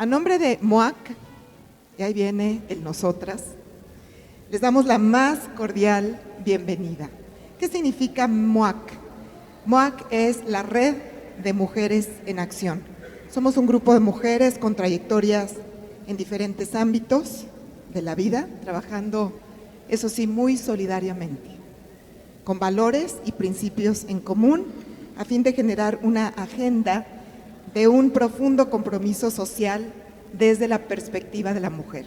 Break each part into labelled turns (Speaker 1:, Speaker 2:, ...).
Speaker 1: A nombre de MOAC, y ahí viene el nosotras, les damos la más cordial bienvenida. ¿Qué significa MOAC? MOAC es la Red de Mujeres en Acción. Somos un grupo de mujeres con trayectorias en diferentes ámbitos de la vida, trabajando, eso sí, muy solidariamente, con valores y principios en común, a fin de generar una agenda de un profundo compromiso social desde la perspectiva de la mujer.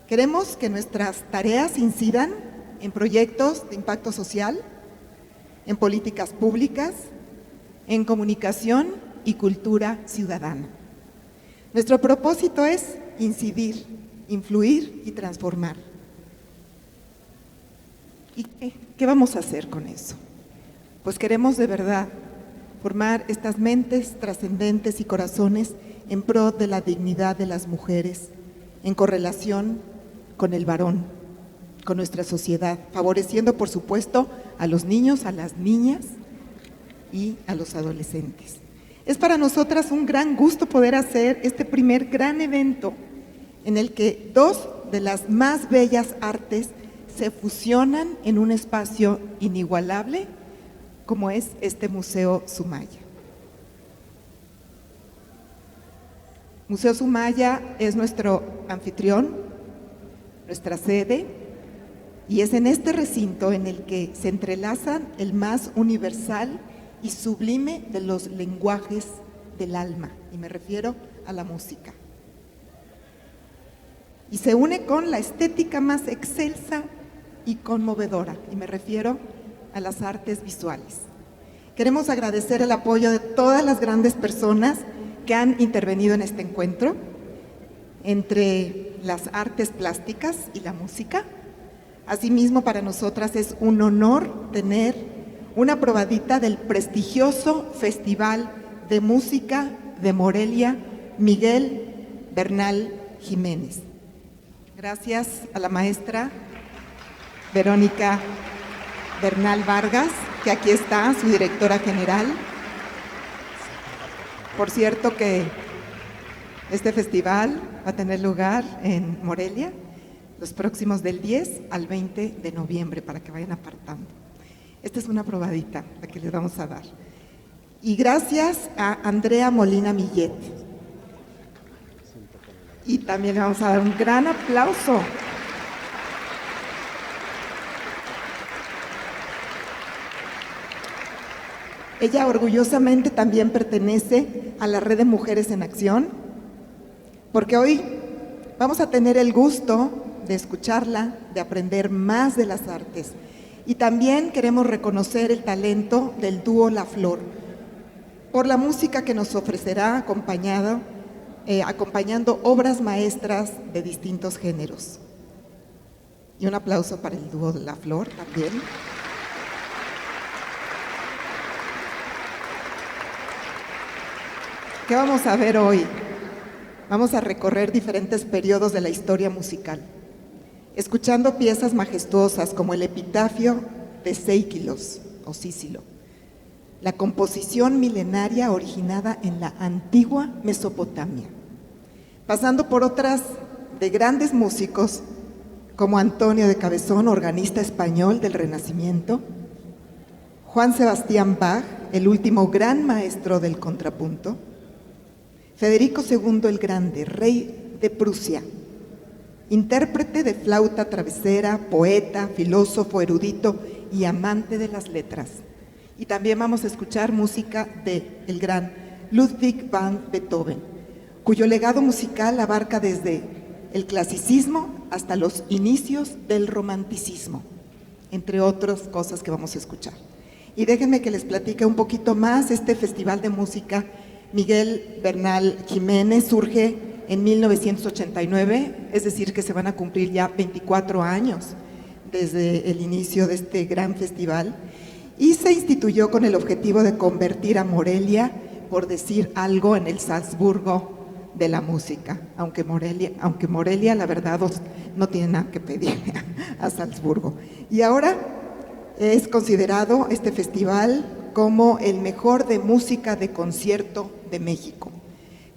Speaker 1: Queremos que nuestras tareas incidan en proyectos de impacto social, en políticas públicas, en comunicación y cultura ciudadana. Nuestro propósito es incidir, influir y transformar. ¿Y qué vamos a hacer con eso? Pues queremos de verdad formar estas mentes trascendentes y corazones en pro de la dignidad de las mujeres, en correlación con el varón, con nuestra sociedad, favoreciendo, por supuesto, a los niños, a las niñas y a los adolescentes. Es para nosotras un gran gusto poder hacer este primer gran evento en el que dos de las más bellas artes se fusionan en un espacio inigualable como es este Museo Sumaya. Museo Sumaya es nuestro anfitrión, nuestra sede, y es en este recinto en el que se entrelazan el más universal y sublime de los lenguajes del alma, y me refiero a la música. Y se une con la estética más excelsa y conmovedora, y me refiero a las artes visuales. Queremos agradecer el apoyo de todas las grandes personas que han intervenido en este encuentro, entre las artes plásticas y la música. Asimismo, para nosotras es un honor tener una probadita del prestigioso Festival de Música de Morelia, Miguel Bernal Jiménez. Gracias a la maestra Verónica Bernal Vargas, que aquí está, su directora general. Por cierto que este festival va a tener lugar en Morelia los próximos del 10 al 20 de noviembre, para que vayan apartando. Esta es una probadita la que les vamos a dar. Y gracias a Andrea Molina Millet. Y también le vamos a dar un gran aplauso. Ella orgullosamente también pertenece a la Red de Mujeres en Acción, porque hoy vamos a tener el gusto de escucharla, de aprender más de las artes. Y también queremos reconocer el talento del dúo La Flor, por la música que nos ofrecerá acompañando obras maestras de distintos géneros. Y un aplauso para el dúo de La Flor también. ¿Qué vamos a ver hoy? Vamos a recorrer diferentes periodos de la historia musical, escuchando piezas majestuosas como el epitafio de Seikilos o Sísilo, la composición milenaria originada en la antigua Mesopotamia, pasando por otras de grandes músicos como Antonio de Cabezón, organista español del Renacimiento, Juan Sebastián Bach, el último gran maestro del contrapunto, Federico II el Grande, rey de Prusia, intérprete de flauta travesera, poeta, filósofo, erudito y amante de las letras. Y también vamos a escuchar música del gran Ludwig van Beethoven, cuyo legado musical abarca desde el clasicismo hasta los inicios del romanticismo, entre otras cosas que vamos a escuchar. Y déjenme que les platique un poquito más. Este Festival de Música Miguel Bernal Jiménez surge en 1989, es decir, que se van a cumplir ya 24 años desde el inicio de este gran festival, y se instituyó con el objetivo de convertir a Morelia, por decir algo, en el Salzburgo de la música, aunque Morelia la verdad no tiene nada que pedir a Salzburgo. Y ahora es considerado este festival como el mejor de música de concierto de México,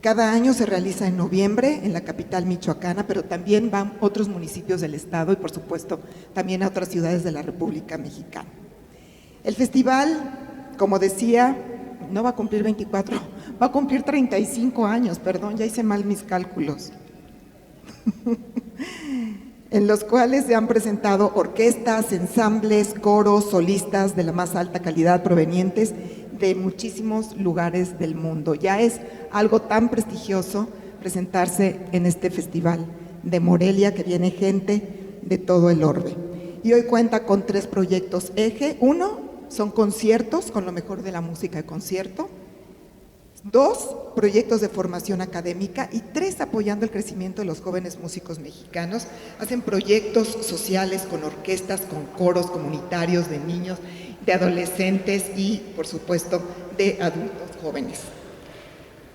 Speaker 1: Cada año se realiza en noviembre en la capital michoacana, pero también van otros municipios del estado y por supuesto también a otras ciudades de la República Mexicana. El festival, como decía, no va a cumplir 24, va a cumplir 35 años, perdón, ya hice mal mis cálculos, en los cuales se han presentado orquestas, ensambles, coros, solistas de la más alta calidad provenientes de muchísimos lugares del mundo. Ya es algo tan prestigioso presentarse en este festival de Morelia, que viene gente de todo el orbe. Y hoy cuenta con 3 proyectos eje. 1, son conciertos con lo mejor de la música de concierto. 2, proyectos de formación académica. Y 3, apoyando el crecimiento de los jóvenes músicos mexicanos. Hacen proyectos sociales con orquestas, con coros comunitarios de niños, de adolescentes y, por supuesto, de adultos jóvenes.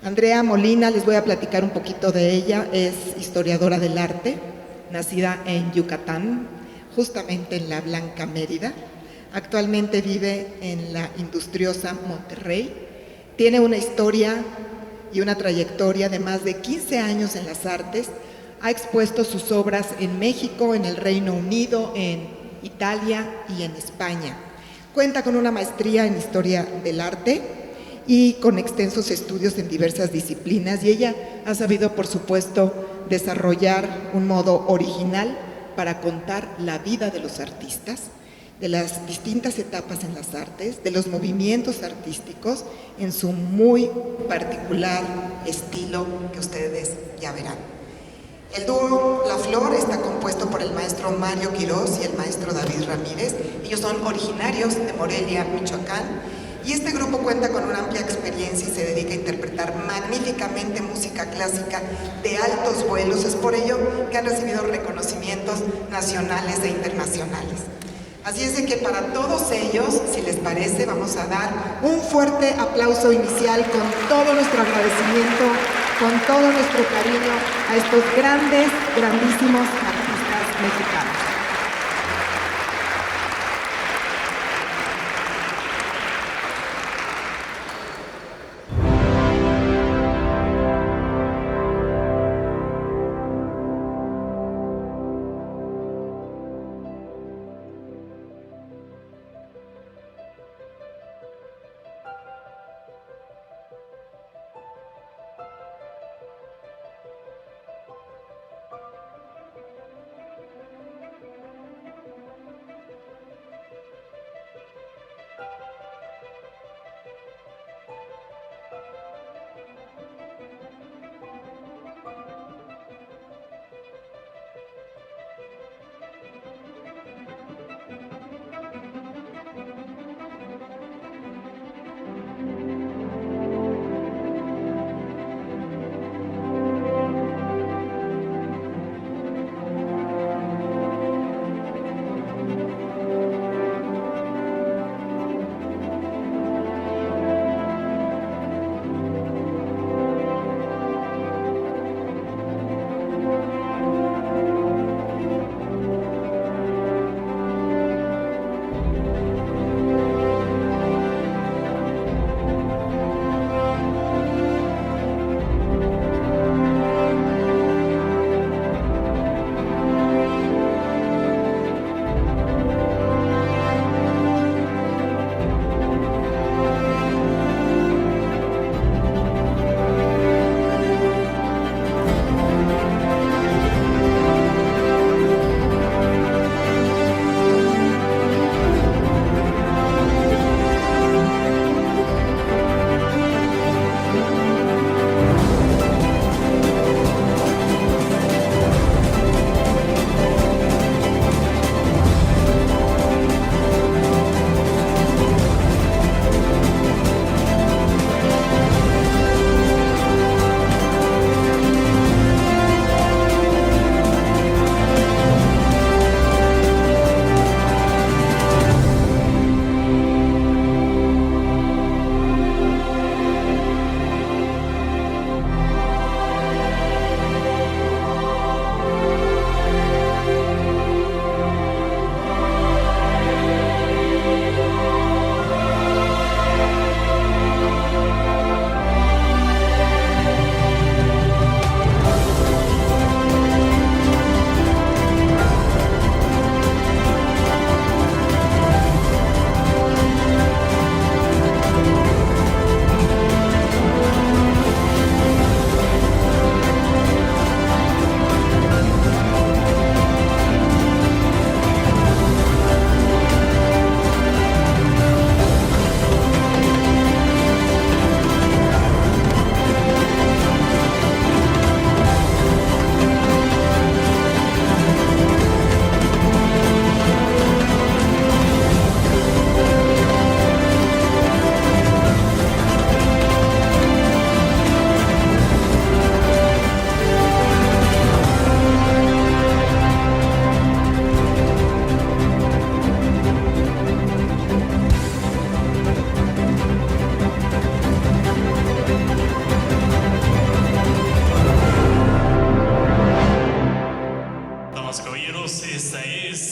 Speaker 1: Andrea Molina, les voy a platicar un poquito de ella, es historiadora del arte, nacida en Yucatán, justamente en la Blanca Mérida. Actualmente vive en la industriosa Monterrey. Tiene una historia y una trayectoria de más de 15 años en las artes. Ha expuesto sus obras en México, en el Reino Unido, en Italia y en España. Cuenta con una maestría en Historia del Arte y con extensos estudios en diversas disciplinas, y ella ha sabido, por supuesto, desarrollar un modo original para contar la vida de los artistas, de las distintas etapas en las artes, de los movimientos artísticos, en su muy particular estilo que ustedes ya verán. El dúo La Flor está compuesto por el maestro Mario Quirós y el maestro David Ramírez. Ellos son originarios de Morelia, Michoacán, y este grupo cuenta con una amplia experiencia y se dedica a interpretar magníficamente música clásica de altos vuelos. Es por ello que han recibido reconocimientos nacionales e internacionales. Así es de que para todos ellos, si les parece, vamos a dar un fuerte aplauso inicial con todo nuestro agradecimiento, con todo nuestro cariño a estos grandes, grandísimos artistas mexicanos.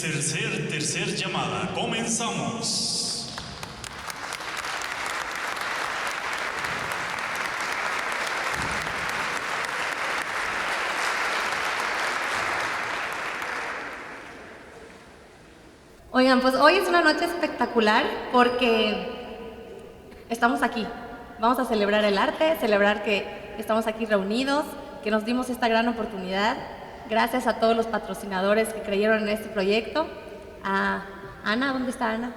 Speaker 2: Tercer llamada. Comenzamos.
Speaker 3: Oigan, pues hoy es una noche espectacular porque estamos aquí. Vamos a celebrar el arte, celebrar que estamos aquí reunidos, que nos dimos esta gran oportunidad. Gracias a todos los patrocinadores que creyeron en este proyecto. A Ana, ¿dónde está Ana?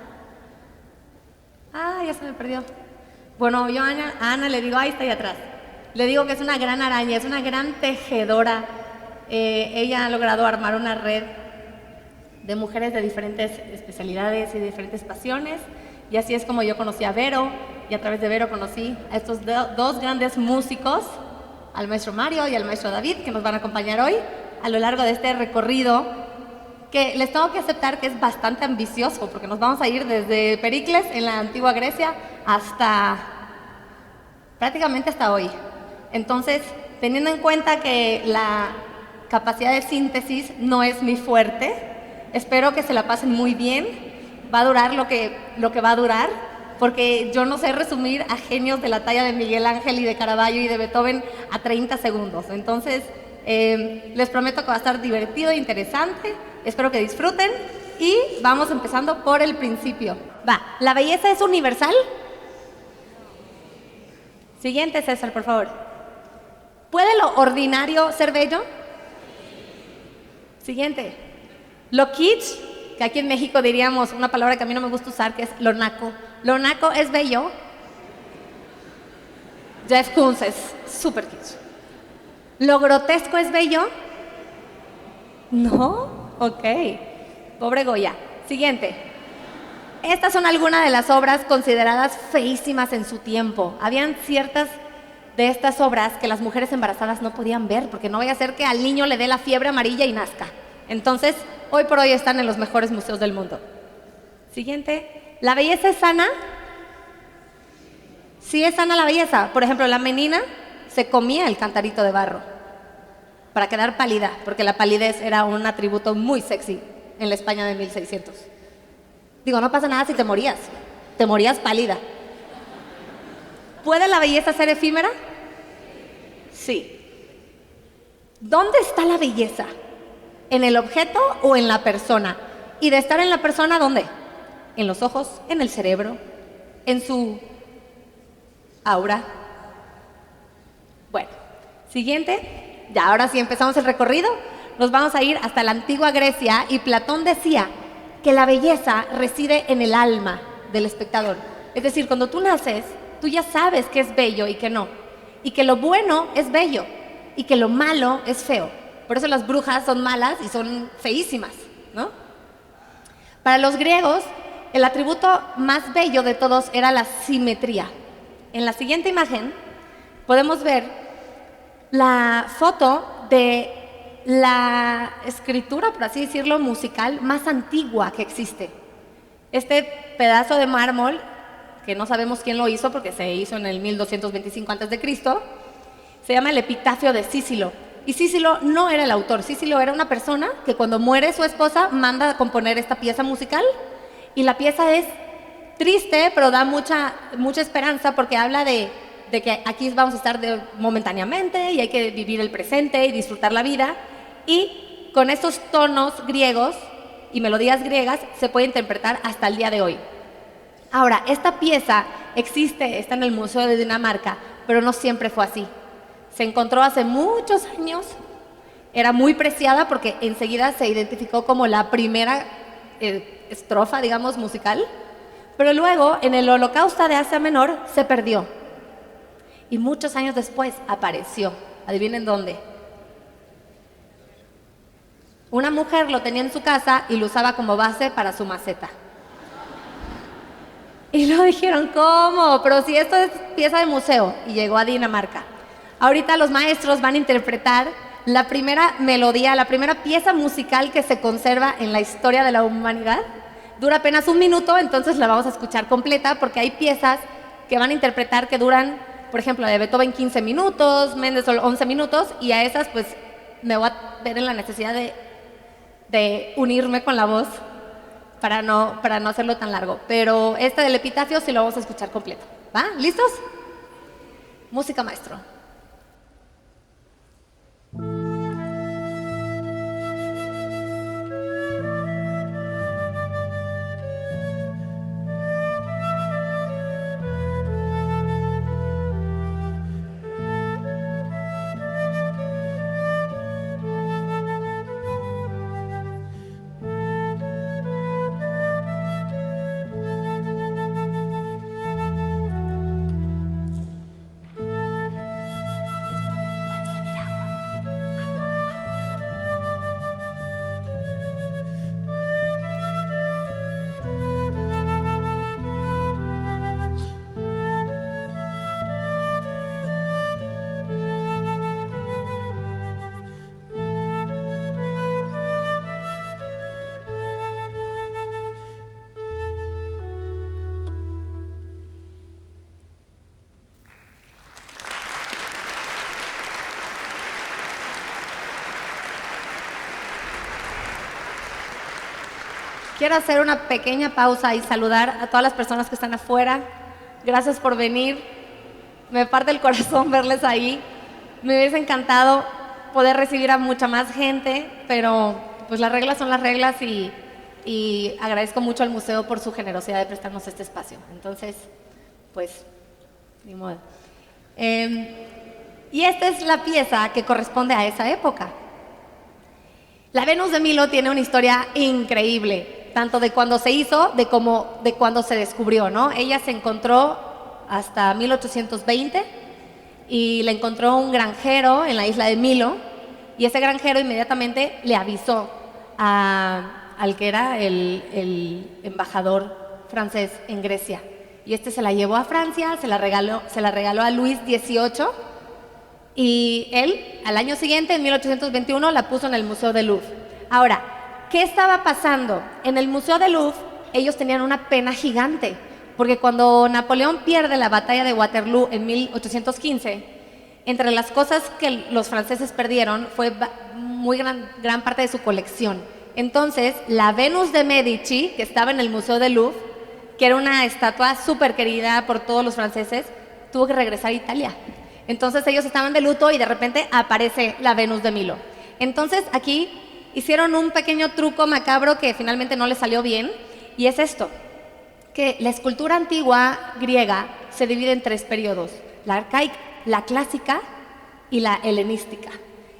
Speaker 3: Ah, ya se me perdió. Bueno, yo a Ana le digo, ahí está ahí atrás. Le digo que es una gran araña, es una gran tejedora. Ella ha logrado armar una red de mujeres de diferentes especialidades y de diferentes pasiones, y así es como yo conocí a Vero, y a través de Vero conocí a estos dos grandes músicos, al maestro Mario y al maestro David, que nos van a acompañar hoy a lo largo de este recorrido, que les tengo que aceptar que es bastante ambicioso, porque nos vamos a ir desde Pericles, en la antigua Grecia, hasta prácticamente hasta hoy. Entonces, teniendo en cuenta que la capacidad de síntesis no es mi fuerte, espero que se la pasen muy bien. Va a durar lo que va a durar, porque yo no sé resumir a genios de la talla de Miguel Ángel y de Caravaggio y de Beethoven a 30 segundos. Entonces, les prometo que va a estar divertido e interesante. Espero que disfruten y vamos empezando por el principio. Va, ¿la belleza es universal? Siguiente, César, por favor. ¿Puede lo ordinario ser bello? Siguiente. Lo kitsch, que aquí en México diríamos una palabra que a mí no me gusta usar, que es lo naco. ¿Lo naco es bello? Jeff Koons es súper kitsch. ¿Lo grotesco es bello? ¿No? Ok. Pobre Goya. Siguiente. Estas son algunas de las obras consideradas feísimas en su tiempo. Habían ciertas de estas obras que las mujeres embarazadas no podían ver, porque no vaya a ser que al niño le dé la fiebre amarilla y nazca. Entonces, hoy por hoy están en los mejores museos del mundo. Siguiente. ¿La belleza es sana? Sí es sana la belleza. Por ejemplo, la menina se comía el cantarito de barro para quedar pálida, porque la palidez era un atributo muy sexy en la España de 1600. Digo, no pasa nada si te morías pálida. ¿Puede la belleza ser efímera? Sí. ¿Dónde está la belleza? ¿En el objeto o en la persona? Y de estar en la persona, ¿dónde? En los ojos, en el cerebro, en su aura. Bueno, siguiente. Ya, ahora sí empezamos el recorrido. Nos vamos a ir hasta la antigua Grecia y Platón decía que la belleza reside en el alma del espectador. Es decir, cuando tú naces, tú ya sabes que es bello y que no. Y que lo bueno es bello y que lo malo es feo. Por eso las brujas son malas y son feísimas, ¿no? Para los griegos, el atributo más bello de todos era la simetría. En la siguiente imagen podemos ver la foto de la escritura, por así decirlo, musical más antigua que existe. Este pedazo de mármol, que no sabemos quién lo hizo porque se hizo en el 1225 a.C., se llama el Epitafio de Sísilo. Y Sísilo no era el autor, Sísilo era una persona que cuando muere su esposa manda a componer esta pieza musical, y la pieza es triste, pero da mucha esperanza porque habla de que aquí vamos a estar momentáneamente y hay que vivir el presente y disfrutar la vida, y con estos tonos griegos y melodías griegas se puede interpretar hasta el día de hoy. Ahora, esta pieza está en el Museo de Dinamarca, pero no siempre fue así. Se encontró hace muchos años, era muy preciada porque enseguida se identificó como la primera estrofa, digamos, musical, pero luego en el Holocausto de Asia Menor se perdió y muchos años después apareció. Adivinen dónde. Una mujer lo tenía en su casa y lo usaba como base para su maceta. Y luego dijeron, ¿cómo? Pero si esto es pieza de museo, y llegó a Dinamarca. Ahorita los maestros van a interpretar la primera melodía, la primera pieza musical que se conserva en la historia de la humanidad. Dura apenas 1 minuto, entonces la vamos a escuchar completa, porque hay piezas que van a interpretar que duran, por ejemplo, la de Beethoven 15 minutos, Mendelssohn 11 minutos, y a esas pues me voy a ver en la necesidad de de unirme con la voz para no hacerlo tan largo. Pero este del epitafio sí lo vamos a escuchar completo. ¿Va? ¿Listos? Música, maestro. Quiero hacer una pequeña pausa y saludar a todas las personas que están afuera. Gracias por venir. Me parte el corazón verles ahí. Me hubiese encantado poder recibir a mucha más gente, pero pues las reglas son las reglas y agradezco mucho al museo por su generosidad de prestarnos este espacio. Entonces, pues, ni modo. Y esta es la pieza que corresponde a esa época. La Venus de Milo tiene una historia increíble, tanto de cuando se hizo como de cuando se descubrió, ¿no? Ella se encontró hasta 1820 y la encontró un granjero en la isla de Milo, y ese granjero inmediatamente le avisó al que era el embajador francés en Grecia. Y este se la llevó a Francia, se la regaló a Luis XVIII, y él, al año siguiente, en 1821, la puso en el Museo del Louvre. Ahora, ¿qué estaba pasando? En el Museo del Louvre, ellos tenían una pena gigante, porque cuando Napoleón pierde la batalla de Waterloo en 1815, entre las cosas que los franceses perdieron fue muy gran parte de su colección. Entonces, la Venus de Medici, que estaba en el Museo del Louvre, que era una estatua súper querida por todos los franceses, tuvo que regresar a Italia. Entonces ellos estaban de luto y de repente aparece la Venus de Milo. Entonces aquí hicieron un pequeño truco macabro que finalmente no les salió bien, y es esto, que la escultura antigua griega se divide en tres periodos: la arcaica, la clásica y la helenística.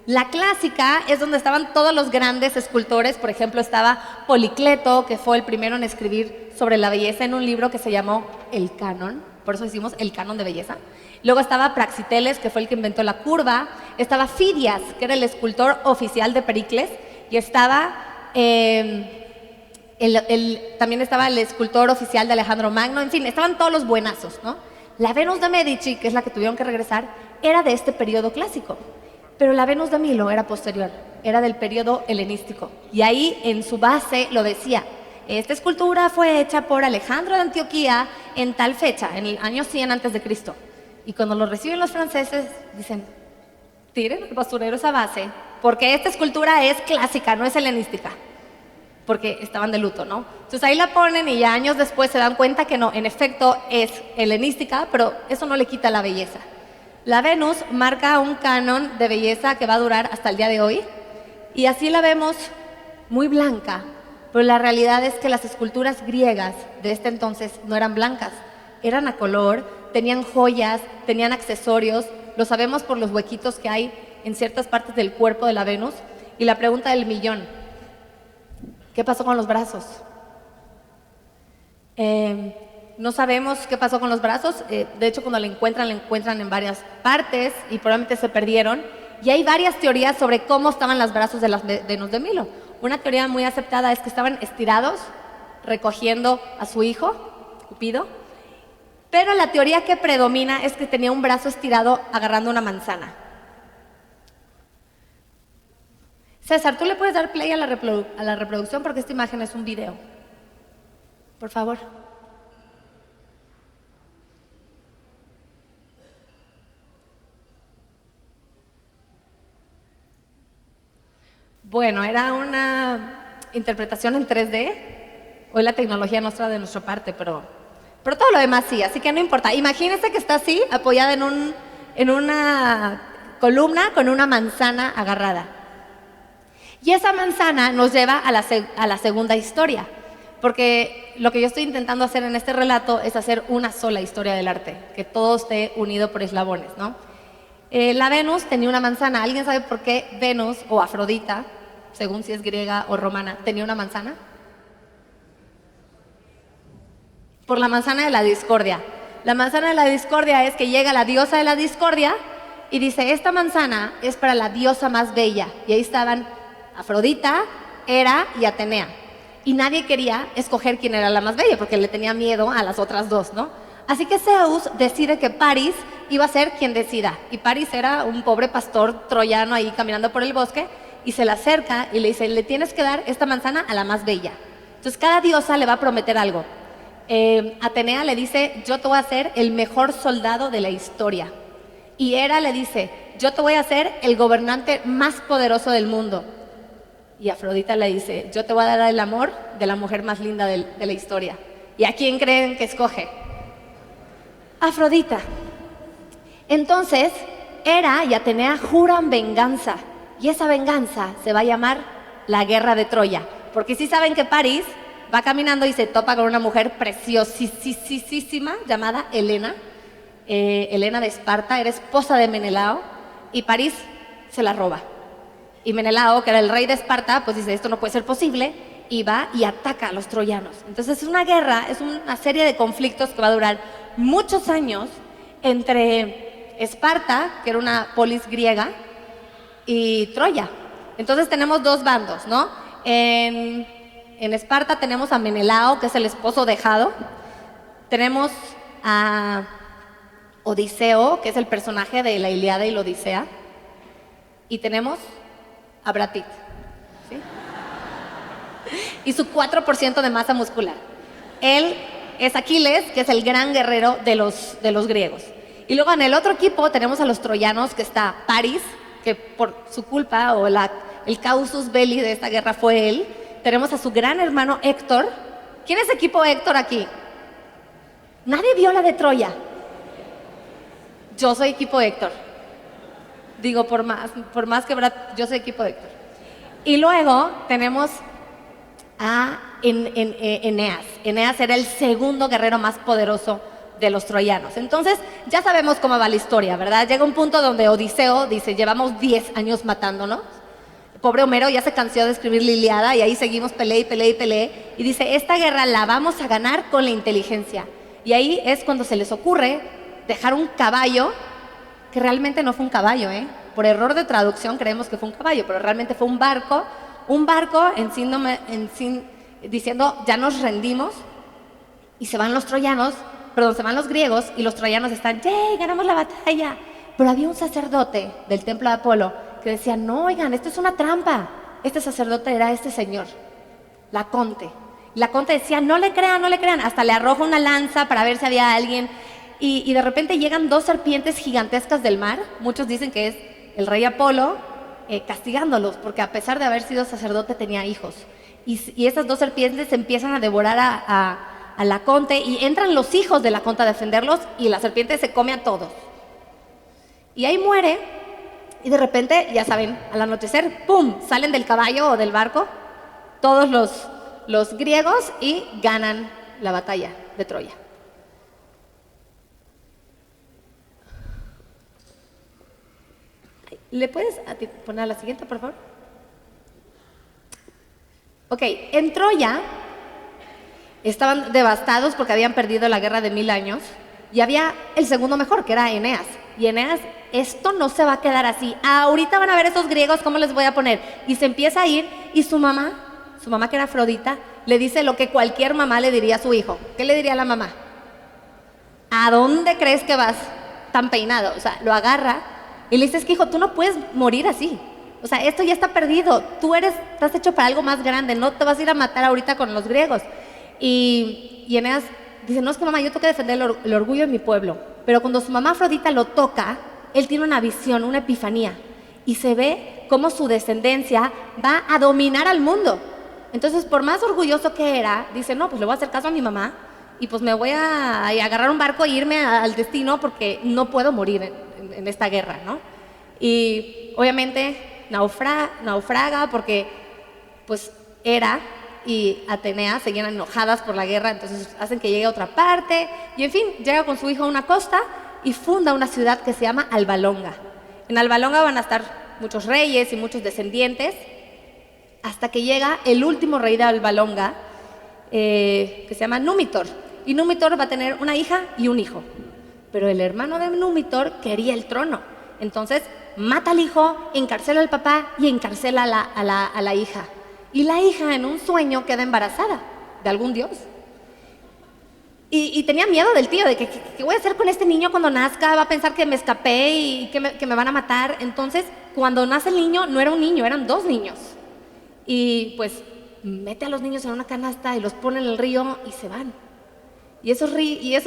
Speaker 3: La clásica es donde estaban todos los grandes escultores. Por ejemplo, estaba Policleto, que fue el primero en escribir sobre la belleza en un libro que se llamó El Canon, por eso decimos el canon de belleza. Luego estaba Praxiteles, que fue el que inventó la curva. Estaba Fidias, que era el escultor oficial de Pericles. Y estaba también estaba el escultor oficial de Alejandro Magno. En fin, estaban todos los buenazos, ¿no? La Venus de Medici, que es la que tuvieron que regresar, era de este periodo clásico. Pero la Venus de Milo era posterior, era del periodo helenístico. Y ahí en su base lo decía: esta escultura fue hecha por Alejandro de Antioquía en tal fecha, en el año 100 a.C. Y cuando lo reciben los franceses, dicen: tiren al basurero esa base, porque esta escultura es clásica, no es helenística, porque estaban de luto, ¿no? Entonces ahí la ponen y ya años después se dan cuenta que no, en efecto es helenística, pero eso no le quita la belleza. La Venus marca un canon de belleza que va a durar hasta el día de hoy, y así la vemos muy blanca, pero la realidad es que las esculturas griegas de este entonces no eran blancas, eran a color, tenían joyas, tenían accesorios. Lo sabemos por los huequitos que hay en ciertas partes del cuerpo de la Venus. Y la pregunta del millón: ¿qué pasó con los brazos? No sabemos qué pasó con los brazos. De hecho, cuando la encuentran en varias partes y probablemente se perdieron. Y hay varias teorías sobre cómo estaban los brazos de la Venus de Milo. Una teoría muy aceptada es que estaban estirados, recogiendo a su hijo, Cupido. Pero la teoría que predomina es que tenía un brazo estirado agarrando una manzana. César, ¿tú le puedes dar play a la reproducción? Porque esta imagen es un video. Por favor. Bueno, era una interpretación en 3D. Hoy la tecnología no está de nuestra parte, pero todo lo demás sí, así que no importa. Imagínense que está así, apoyada en una columna con una manzana agarrada. Y esa manzana nos lleva a la segunda historia, porque lo que yo estoy intentando hacer en este relato es hacer una sola historia del arte, que todo esté unido por eslabones, ¿no? La Venus tenía una manzana. ¿Alguien sabe por qué Venus o Afrodita, según si es griega o romana, tenía una manzana? Por la manzana de la discordia. La manzana de la discordia es que llega la diosa de la discordia y dice, esta manzana es para la diosa más bella. Y ahí estaban Afrodita, Hera y Atenea. Y nadie quería escoger quién era la más bella porque le tenía miedo a las otras dos, ¿no? Así que Zeus decide que Paris iba a ser quien decida. Y Paris era un pobre pastor troyano ahí caminando por el bosque y se le acerca y le dice, le tienes que dar esta manzana a la más bella. Entonces cada diosa le va a prometer algo. Atenea le dice, yo te voy a hacer el mejor soldado de la historia. Y Hera le dice, yo te voy a hacer el gobernante más poderoso del mundo. Y Afrodita le dice, yo te voy a dar el amor de la mujer más linda de la historia. ¿Y a quién creen que escoge? Afrodita. Entonces, Hera y Atenea juran venganza. Y esa venganza se va a llamar la Guerra de Troya. Porque sí saben que París va caminando y se topa con una mujer preciosísima llamada Helena. Helena de Esparta, era esposa de Menelao. Y París se la roba. Y Menelao, que era el rey de Esparta, pues dice, esto no puede ser posible, y va y ataca a los troyanos. Entonces es una guerra, es una serie de conflictos que va a durar muchos años entre Esparta, que era una polis griega, y Troya. Entonces tenemos dos bandos, ¿no? En Esparta tenemos a Menelao, que es el esposo dejado. Tenemos a Odiseo, que es el personaje de la Ilíada y la Odisea. Y tenemos a Brad Pitt, ¿sí? Y su 4% de masa muscular. Él es Aquiles, que es el gran guerrero de los griegos. Y luego en el otro equipo tenemos a los troyanos, que está París, que por su culpa o el causus belli de esta guerra fue él. Tenemos a su gran hermano Héctor. ¿Quién es equipo Héctor aquí? Nadie vio la de Troya. Yo soy equipo Héctor. Digo, por más que yo soy equipo de Héctor. Y luego tenemos a Eneas. Eneas era el segundo guerrero más poderoso de los troyanos. Entonces, ya sabemos cómo va la historia, ¿verdad? Llega un punto donde Odiseo dice, llevamos 10 años matándonos. Pobre Homero ya se cansó de escribir la Ilíada y ahí seguimos peleé. Y dice, esta guerra la vamos a ganar con la inteligencia. Y ahí es cuando se les ocurre dejar un caballo, que realmente no fue un caballo, Por error de traducción creemos que fue un caballo, pero realmente fue un barco diciendo, ya nos rendimos, y se van los griegos, y los troyanos están, ¡yay! Ganamos la batalla. Pero había un sacerdote del templo de Apolo que decía, no, oigan, esto es una trampa. Este sacerdote era este señor, Laconte. Laconte decía, no le crean, hasta le arroja una lanza para ver si había alguien. Y de repente llegan dos serpientes gigantescas del mar. Muchos dicen que es el rey Apolo castigándolos, porque a pesar de haber sido sacerdote tenía hijos. Y esas dos serpientes empiezan a devorar a Laconte, y entran los hijos de Laconte a defenderlos, y la serpiente se come a todos. Y ahí muere, y de repente, ya saben, al anochecer, ¡pum!, salen del caballo o del barco todos los griegos y ganan la batalla de Troya. ¿Le puedes poner la siguiente, por favor? Ok, en Troya estaban devastados porque habían perdido la guerra de 1000 años y había el segundo mejor, que era Eneas. Y Eneas, esto no se va a quedar así. Ahorita van a ver esos griegos cómo les voy a poner. Y se empieza a ir, y su mamá que era Afrodita, le dice lo que cualquier mamá le diría a su hijo. ¿Qué le diría a la mamá? ¿A dónde crees que vas tan peinado? O sea, lo agarra y le dice, es que hijo, tú no puedes morir así. O sea, esto ya está perdido. Estás hecho para algo más grande. No te vas a ir a matar ahorita con los griegos. Y Eneas dice, no, es que mamá, yo tengo que defender el orgullo de mi pueblo. Pero cuando su mamá Afrodita lo toca, él tiene una visión, una epifanía. Y se ve cómo su descendencia va a dominar al mundo. Entonces, por más orgulloso que era, dice, no, pues le voy a hacer caso a mi mamá y pues me voy a agarrar un barco e irme al destino porque no puedo morir en esta guerra, ¿no? Y obviamente naufraga porque pues Hera y Atenea seguían enojadas por la guerra, entonces hacen que llegue a otra parte y en fin, llega con su hijo a una costa y funda una ciudad que se llama Alba Longa. En Alba Longa van a estar muchos reyes y muchos descendientes hasta que llega el último rey de Alba Longa, que se llama Númitor. Y Númitor va a tener una hija y un hijo. Pero el hermano de Númitor quería el trono. Entonces mata al hijo, encarcela al papá y encarcela a la hija. Y la hija en un sueño queda embarazada de algún dios. Y tenía miedo del tío, de que ¿qué voy a hacer con este niño cuando nazca? Va a pensar que me escapé y que me van a matar. Entonces, cuando nace el niño, no era un niño, eran dos niños. Y pues mete a los niños en una canasta y los pone en el río y se van. Y esos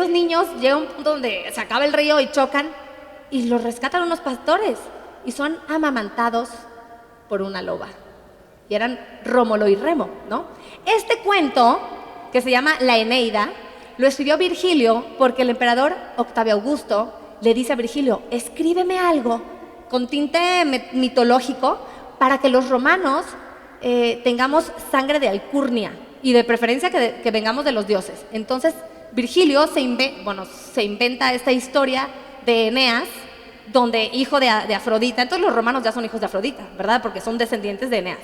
Speaker 3: niños llegan a un punto donde se acaba el río y chocan y los rescatan unos pastores y son amamantados por una loba. Y eran Rómulo y Remo, ¿no? Este cuento, que se llama La Eneida, lo escribió Virgilio porque el emperador Octavio Augusto le dice a Virgilio, escríbeme algo con tinte mitológico para que los romanos tengamos sangre de alcurnia y de preferencia que vengamos de los dioses. Entonces Virgilio se inventa esta historia de Eneas, donde hijo de Afrodita. Entonces los romanos ya son hijos de Afrodita, ¿verdad? Porque son descendientes de Eneas.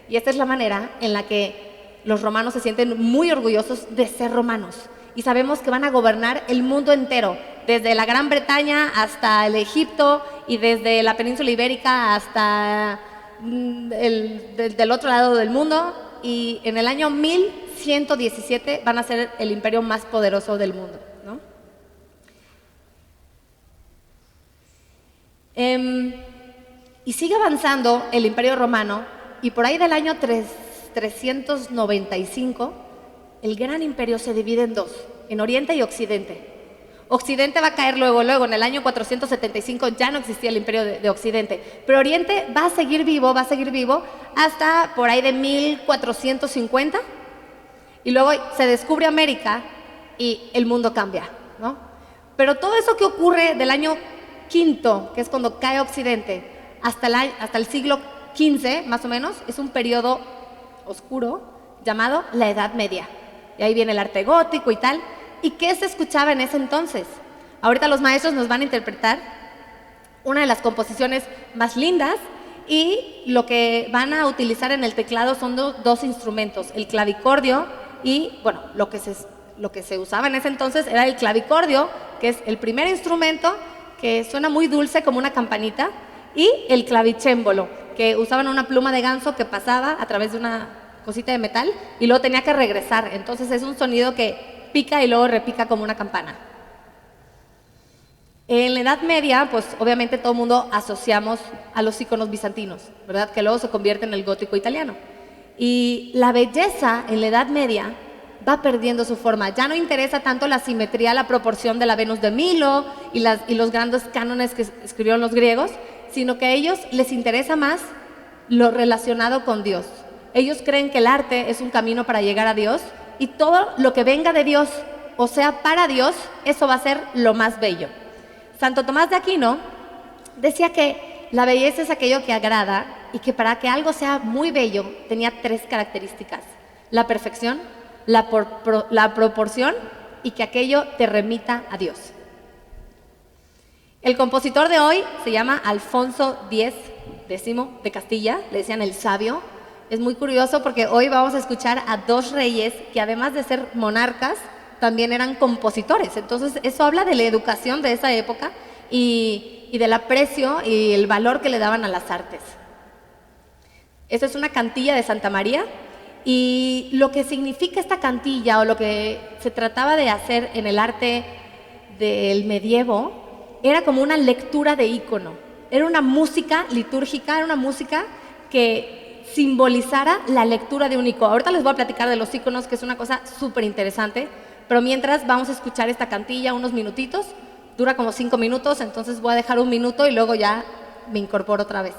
Speaker 3: Y esta es la manera en la que los romanos se sienten muy orgullosos de ser romanos. Y sabemos que van a gobernar el mundo entero, desde la Gran Bretaña hasta el Egipto y desde la península ibérica hasta del otro lado del mundo. Y en el año 1117 van a ser el imperio más poderoso del mundo, ¿no? Y sigue avanzando el imperio romano y por ahí del año 395 el gran imperio se divide en dos, en Oriente y Occidente. Occidente va a caer luego, en el año 475 ya no existía el imperio de Occidente, pero Oriente va a seguir vivo hasta por ahí de 1450 y luego se descubre América y el mundo cambia, ¿no? Pero todo eso que ocurre del año quinto, que es cuando cae Occidente, hasta el siglo XV más o menos, es un periodo oscuro llamado la Edad Media. Y ahí viene el arte gótico y tal. ¿Y qué se escuchaba en ese entonces? Ahorita los maestros nos van a interpretar una de las composiciones más lindas y lo que van a utilizar en el teclado son dos instrumentos, el clavicordio y, bueno, lo que se usaba en ese entonces era el clavicordio, que es el primer instrumento que suena muy dulce como una campanita, y el clavicémbalo, que usaban una pluma de ganso que pasaba a través de una cosita de metal y luego tenía que regresar. Entonces es un sonido que pica y luego repica como una campana. En la Edad Media, pues obviamente todo el mundo asociamos a los íconos bizantinos, ¿verdad? Que luego se convierte en el gótico italiano. Y la belleza en la Edad Media va perdiendo su forma. Ya no interesa tanto la simetría, la proporción de la Venus de Milo y los grandes cánones que escribieron los griegos, sino que a ellos les interesa más lo relacionado con Dios. Ellos creen que el arte es un camino para llegar a Dios y todo lo que venga de Dios, o sea, para Dios, eso va a ser lo más bello. Santo Tomás de Aquino decía que la belleza es aquello que agrada y que para que algo sea muy bello tenía tres características: la perfección, la proporción y que aquello te remita a Dios. El compositor de hoy se llama Alfonso X de Castilla, le decían el sabio. Es muy curioso porque hoy vamos a escuchar a dos reyes que además de ser monarcas, también eran compositores. Entonces eso habla de la educación de esa época y del aprecio y el valor que le daban a las artes. Esta es una cantilla de Santa María y lo que significa esta cantilla o lo que se trataba de hacer en el arte del medievo era como una lectura de ícono. Era una música litúrgica, era una música que simbolizara la lectura de un icono. Ahorita les voy a platicar de los íconos, que es una cosa súper interesante, pero mientras vamos a escuchar esta cantilla unos minutitos, dura como 5 minutos, entonces voy a dejar un minuto y luego ya me incorporo otra vez.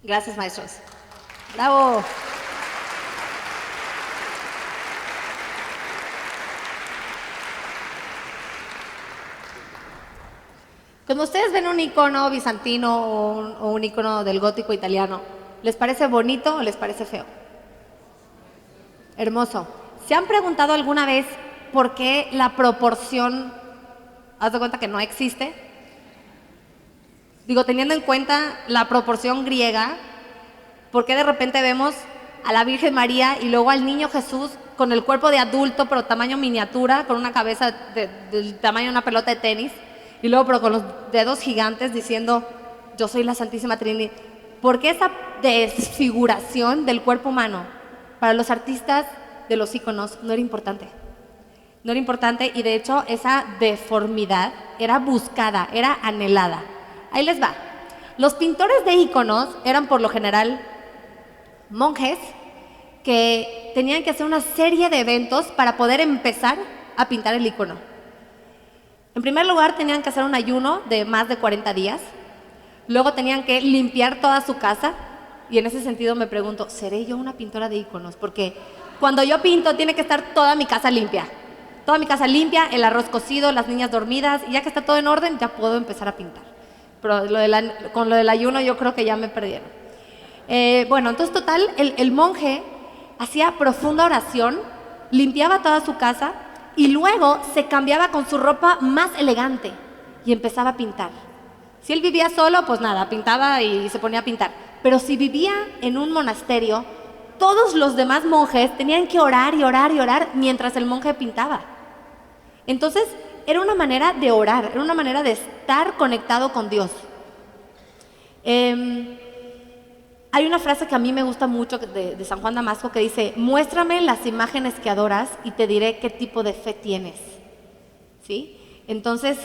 Speaker 3: Gracias, maestros. ¡Bravo! Cuando ustedes ven un icono bizantino o un icono del gótico italiano, ¿les parece bonito o les parece feo? Hermoso. ¿Se han preguntado alguna vez por qué la proporción, haz de cuenta que no existe? Digo, teniendo en cuenta la proporción griega, ¿por qué de repente vemos a la Virgen María y luego al niño Jesús con el cuerpo de adulto pero tamaño miniatura, con una cabeza del tamaño de una pelota de tenis, y luego pero con los dedos gigantes diciendo, yo soy la Santísima Trinidad? ¿Por qué esa desfiguración del cuerpo humano para los artistas de los íconos no era importante? No era importante, y de hecho esa deformidad era buscada, era anhelada. Ahí les va. Los pintores de íconos eran por lo general monjes que tenían que hacer una serie de eventos para poder empezar a pintar el ícono. En primer lugar, tenían que hacer un ayuno de más de 40 días. Luego tenían que limpiar toda su casa. Y en ese sentido me pregunto, ¿seré yo una pintora de íconos? Porque cuando yo pinto tiene que estar toda mi casa limpia. Toda mi casa limpia, el arroz cocido, las niñas dormidas, y ya que está todo en orden, ya puedo empezar a pintar. Pero con lo del ayuno yo creo que ya me perdieron. Bueno, entonces total, el monje hacía profunda oración, limpiaba toda su casa y luego se cambiaba con su ropa más elegante y empezaba a pintar. Si él vivía solo, pues nada, pintaba y se ponía a pintar. Pero si vivía en un monasterio, todos los demás monjes tenían que orar y orar y orar mientras el monje pintaba. Entonces, era una manera de orar, era una manera de estar conectado con Dios. Hay una frase que a mí me gusta mucho de San Juan Damasco que dice, muéstrame las imágenes que adoras y te diré qué tipo de fe tienes. ¿Sí? Entonces,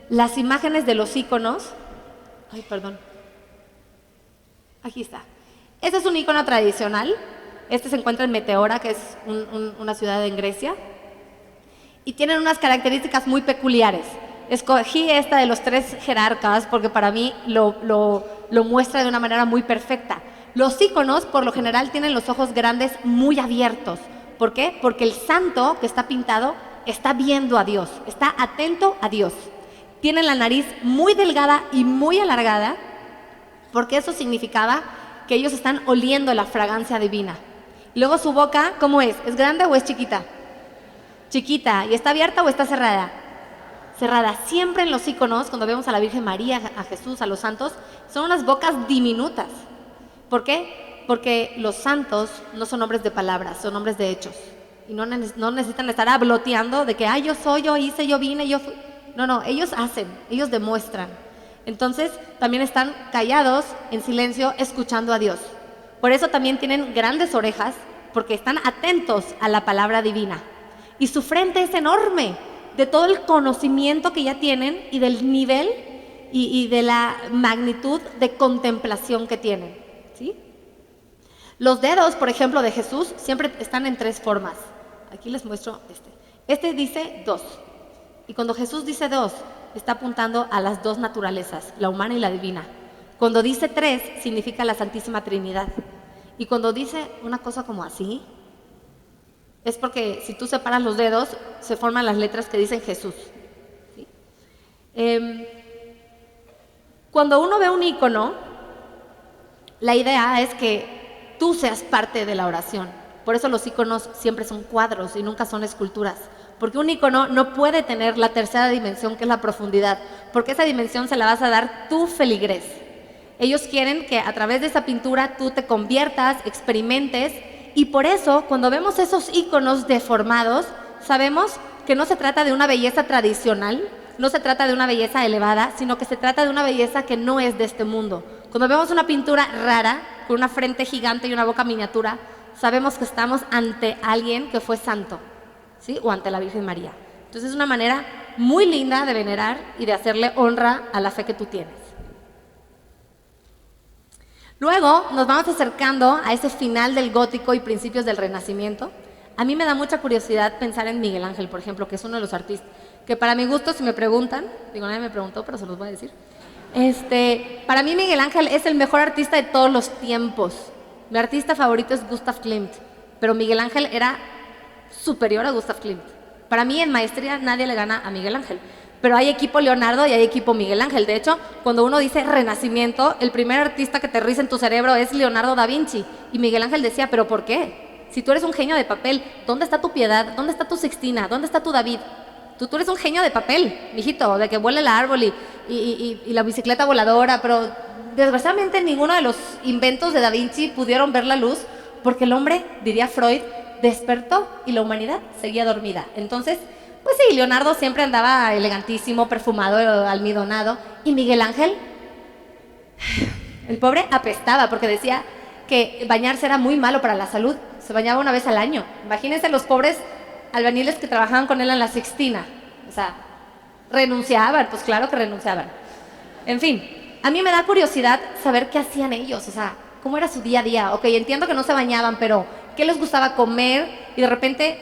Speaker 3: las imágenes de los íconos, aquí está. Este es un ícono tradicional. Este se encuentra en Meteora, que es una ciudad en Grecia. Y tienen unas características muy peculiares. Escogí esta de los 3 jerarcas porque para mí lo muestra de una manera muy perfecta. Los íconos, por lo general, tienen los ojos grandes muy abiertos. ¿Por qué? Porque el santo que está pintado está viendo a Dios, está atento a Dios. Tienen la nariz muy delgada y muy alargada, porque eso significaba que ellos están oliendo la fragancia divina. Luego su boca, ¿cómo es? ¿Es grande o es chiquita? Chiquita. ¿Y está abierta o está cerrada? Cerrada. Siempre en los íconos, cuando vemos a la Virgen María, a Jesús, a los santos, son unas bocas diminutas. ¿Por qué? Porque los santos no son hombres de palabras, son hombres de hechos. Y no necesitan estar habloteando de que, yo soy, yo hice, yo vine, yo fui. No, ellos hacen, ellos demuestran. Entonces, también están callados, en silencio, escuchando a Dios. Por eso también tienen grandes orejas, porque están atentos a la palabra divina. Y su frente es enorme, de todo el conocimiento que ya tienen y del nivel y de la magnitud de contemplación que tienen. ¿Sí? Los dedos, por ejemplo, de Jesús siempre están en 3 formas. Aquí les muestro este. Este dice 2. Y cuando Jesús dice 2, está apuntando a las 2 naturalezas, la humana y la divina. Cuando dice 3, significa la Santísima Trinidad. Y cuando dice una cosa como así, es porque si tú separas los dedos, se forman las letras que dicen Jesús. ¿Sí? Cuando uno ve un ícono, la idea es que tú seas parte de la oración. Por eso los íconos siempre son cuadros y nunca son esculturas. Porque un ícono no puede tener la tercera dimensión, que es la profundidad, porque esa dimensión se la vas a dar tú, feligrés. Ellos quieren que a través de esa pintura tú te conviertas, experimentes, y por eso cuando vemos esos íconos deformados, sabemos que no se trata de una belleza tradicional, no se trata de una belleza elevada, sino que se trata de una belleza que no es de este mundo. Cuando vemos una pintura rara, con una frente gigante y una boca miniatura, sabemos que estamos ante alguien que fue santo, ¿sí? O ante la Virgen María. Entonces es una manera muy linda de venerar y de hacerle honra a la fe que tú tienes. Luego nos vamos acercando a ese final del gótico y principios del Renacimiento. A mí me da mucha curiosidad pensar en Miguel Ángel, por ejemplo, que es uno de los artistas que para mi gusto, si me preguntan, digo, nadie me preguntó, pero se los voy a decir, Para mí Miguel Ángel es el mejor artista de todos los tiempos. Mi artista favorito es Gustav Klimt, pero Miguel Ángel era superior a Gustav Klimt. Para mí en maestría nadie le gana a Miguel Ángel, pero hay equipo Leonardo y hay equipo Miguel Ángel. De hecho, cuando uno dice Renacimiento, el primer artista que aterriza en tu cerebro es Leonardo da Vinci. Y Miguel Ángel decía, ¿pero por qué? Si tú eres un genio de papel, ¿dónde está tu Piedad? ¿Dónde está tu Sixtina? ¿Dónde está tu David? Tú eres un genio de papel, mijito, de que vuela el árbol y la bicicleta voladora, pero desgraciadamente ninguno de los inventos de Da Vinci pudieron ver la luz porque el hombre, diría Freud, despertó y la humanidad seguía dormida. Entonces, pues sí, Leonardo siempre andaba elegantísimo, perfumado, almidonado, y Miguel Ángel, el pobre apestaba porque decía que bañarse era muy malo para la salud, se bañaba una vez al año. Imagínense los pobres albañiles que trabajaban con él en la Sixtina, o sea, renunciaban, pues claro que renunciaban. En fin, a mí me da curiosidad saber qué hacían ellos, o sea, cómo era su día a día. Ok, entiendo que no se bañaban, pero ¿qué les gustaba comer? Y de repente,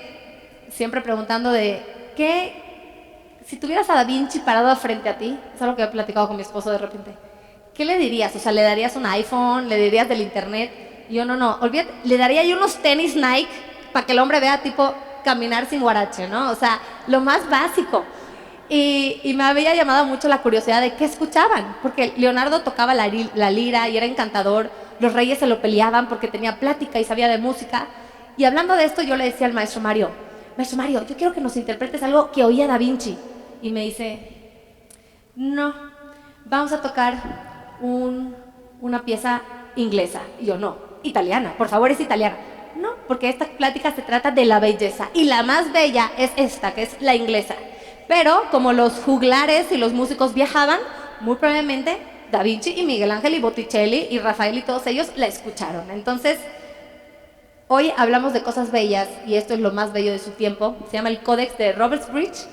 Speaker 3: siempre preguntando de, ¿qué? Si tuvieras a Da Vinci parado frente a ti, es algo que he platicado con mi esposo de repente, ¿qué le dirías? O sea, ¿le darías un iPhone? ¿Le dirías del internet? Y yo, no, olvídate, le daría yo unos tenis Nike para que el hombre vea tipo caminar sin guarache, ¿no? O sea, lo más básico. Y me había llamado mucho la curiosidad de qué escuchaban, porque Leonardo tocaba la lira y era encantador, los reyes se lo peleaban porque tenía plática y sabía de música. Y hablando de esto, yo le decía al maestro Mario, yo quiero que nos interpretes algo que oía Da Vinci. Y me dice, no, vamos a tocar una pieza inglesa. Y yo, no, italiana, por favor, es italiana. No, porque esta plática se trata de la belleza y la más bella es esta, que es la inglesa. Pero como los juglares y los músicos viajaban, muy probablemente Da Vinci y Miguel Ángel y Botticelli y Rafael y todos ellos la escucharon. Entonces, hoy hablamos de cosas bellas y esto es lo más bello de su tiempo. Se llama el Códex de Robertsbridge.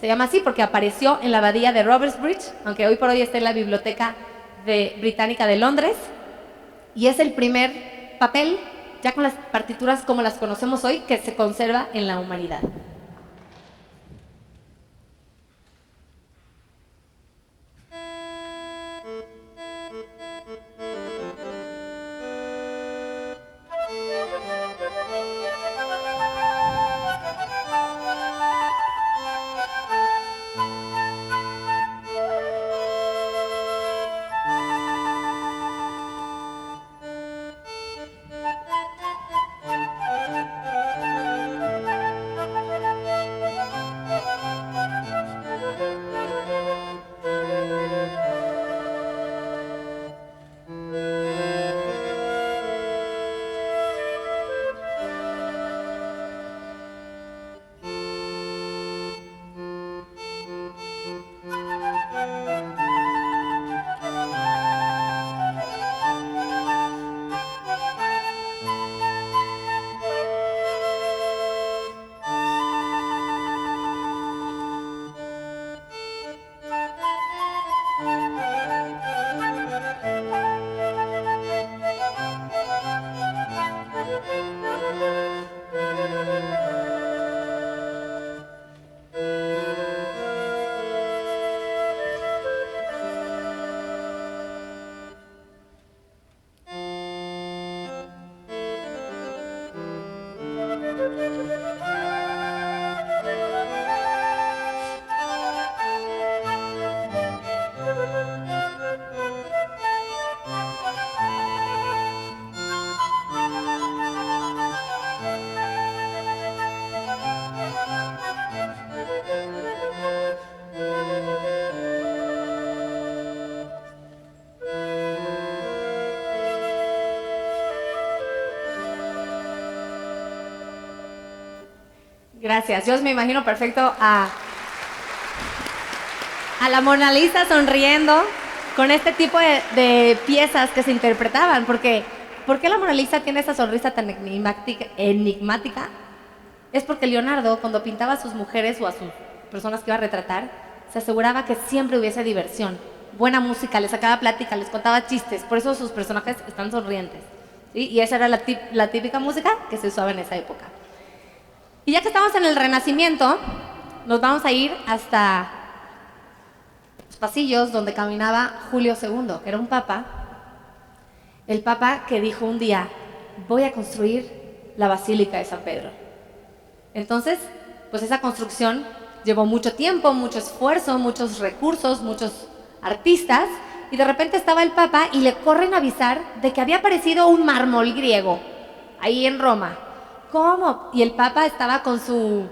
Speaker 3: Se llama así porque apareció en la abadía de Robertsbridge, aunque hoy por hoy está en la Biblioteca Británica de Londres. Y es el primer papel, ya con las partituras como las conocemos hoy, que se conserva en la humanidad. Gracias. Yo me imagino perfecto a la Mona Lisa sonriendo con este tipo de piezas que se interpretaban. Porque, ¿por qué la Mona Lisa tiene esa sonrisa tan enigmática? Es porque Leonardo, cuando pintaba a sus mujeres o a sus personas que iba a retratar, se aseguraba que siempre hubiese diversión, buena música, les sacaba plática, les contaba chistes. Por eso sus personajes están sonrientes, ¿sí? Y esa era la típica música que se usaba en esa época. Y ya que estamos en el Renacimiento, nos vamos a ir hasta pasillos donde caminaba Julio II, que era un papa, el papa que dijo un día, voy a construir la Basílica de San Pedro. Entonces, pues esa construcción llevó mucho tiempo, mucho esfuerzo, muchos recursos, muchos artistas, y de repente estaba el papa y le corren a avisar de que había aparecido un mármol griego ahí en Roma. ¿Cómo? Y el papa estaba con su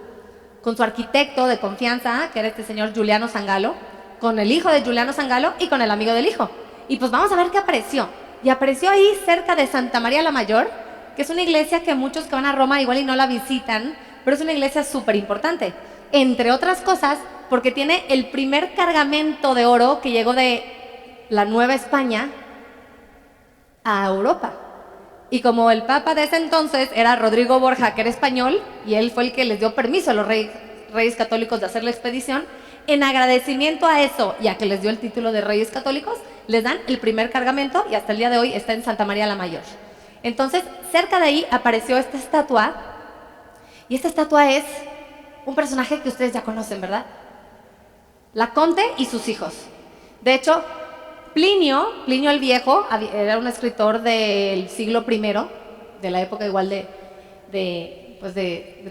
Speaker 3: arquitecto de confianza, que era este señor Giuliano Sangalo, con el hijo de Giuliano Sangalo y con el amigo del hijo. Y pues vamos a ver qué apareció. Y apareció ahí cerca de Santa María la Mayor, que es una iglesia que muchos que van a Roma igual y no la visitan, pero es una iglesia súper importante. Entre otras cosas, porque tiene el primer cargamento de oro que llegó de la Nueva España a Europa. Y como el papa de ese entonces era Rodrigo Borja, que era español, y él fue el que les dio permiso a los reyes católicos de hacer la expedición, en agradecimiento a eso y a que les dio el título de reyes católicos, les dan el primer cargamento y hasta el día de hoy está en Santa María la Mayor. Entonces, cerca de ahí apareció esta estatua, y esta estatua es un personaje que ustedes ya conocen, ¿verdad? Laconte y sus hijos. De hecho, Plinio el Viejo, era un escritor del siglo I, de la época igual de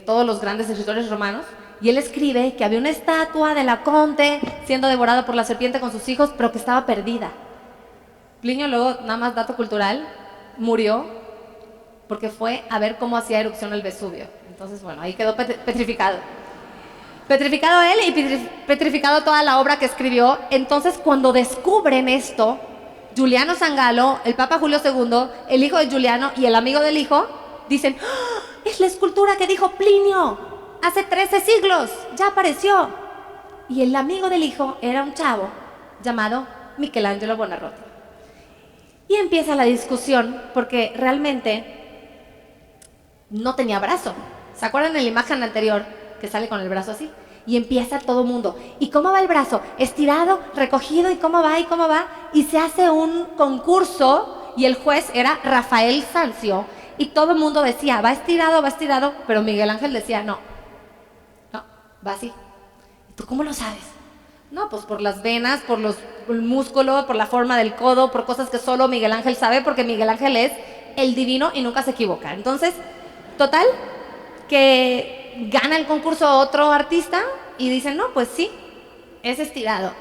Speaker 3: todos los grandes escritores romanos, y él escribe que había una estatua de Laconte siendo devorada por la serpiente con sus hijos, pero que estaba perdida. Plinio luego, nada más dato cultural, murió porque fue a ver cómo hacía erupción el Vesubio. Entonces, bueno, ahí quedó petrificado. Petrificado él y petrificado toda la obra que escribió. Entonces, cuando descubren esto, Giuliano Sangalo, el Papa Julio II, el hijo de Giuliano y el amigo del hijo, dicen, ¡oh! Es la escultura que dijo Plinio hace 13 siglos, ya apareció. Y el amigo del hijo era un chavo llamado Michelangelo Buonarroti. Y empieza la discusión porque realmente no tenía brazo. ¿Se acuerdan de la imagen anterior que sale con el brazo así? Y empieza todo el mundo. ¿Y cómo va el brazo? Estirado, recogido, ¿y cómo va? ¿Y cómo va? Y se hace un concurso y el juez era Rafael Sanzio y todo el mundo decía, va estirado, pero Miguel Ángel decía, no, va así. ¿Y tú cómo lo sabes? No, pues por las venas, por el músculo, por la forma del codo, por cosas que solo Miguel Ángel sabe, porque Miguel Ángel es el divino y nunca se equivoca. Entonces, total, que gana el concurso otro artista y dicen, no, pues sí, es estirado.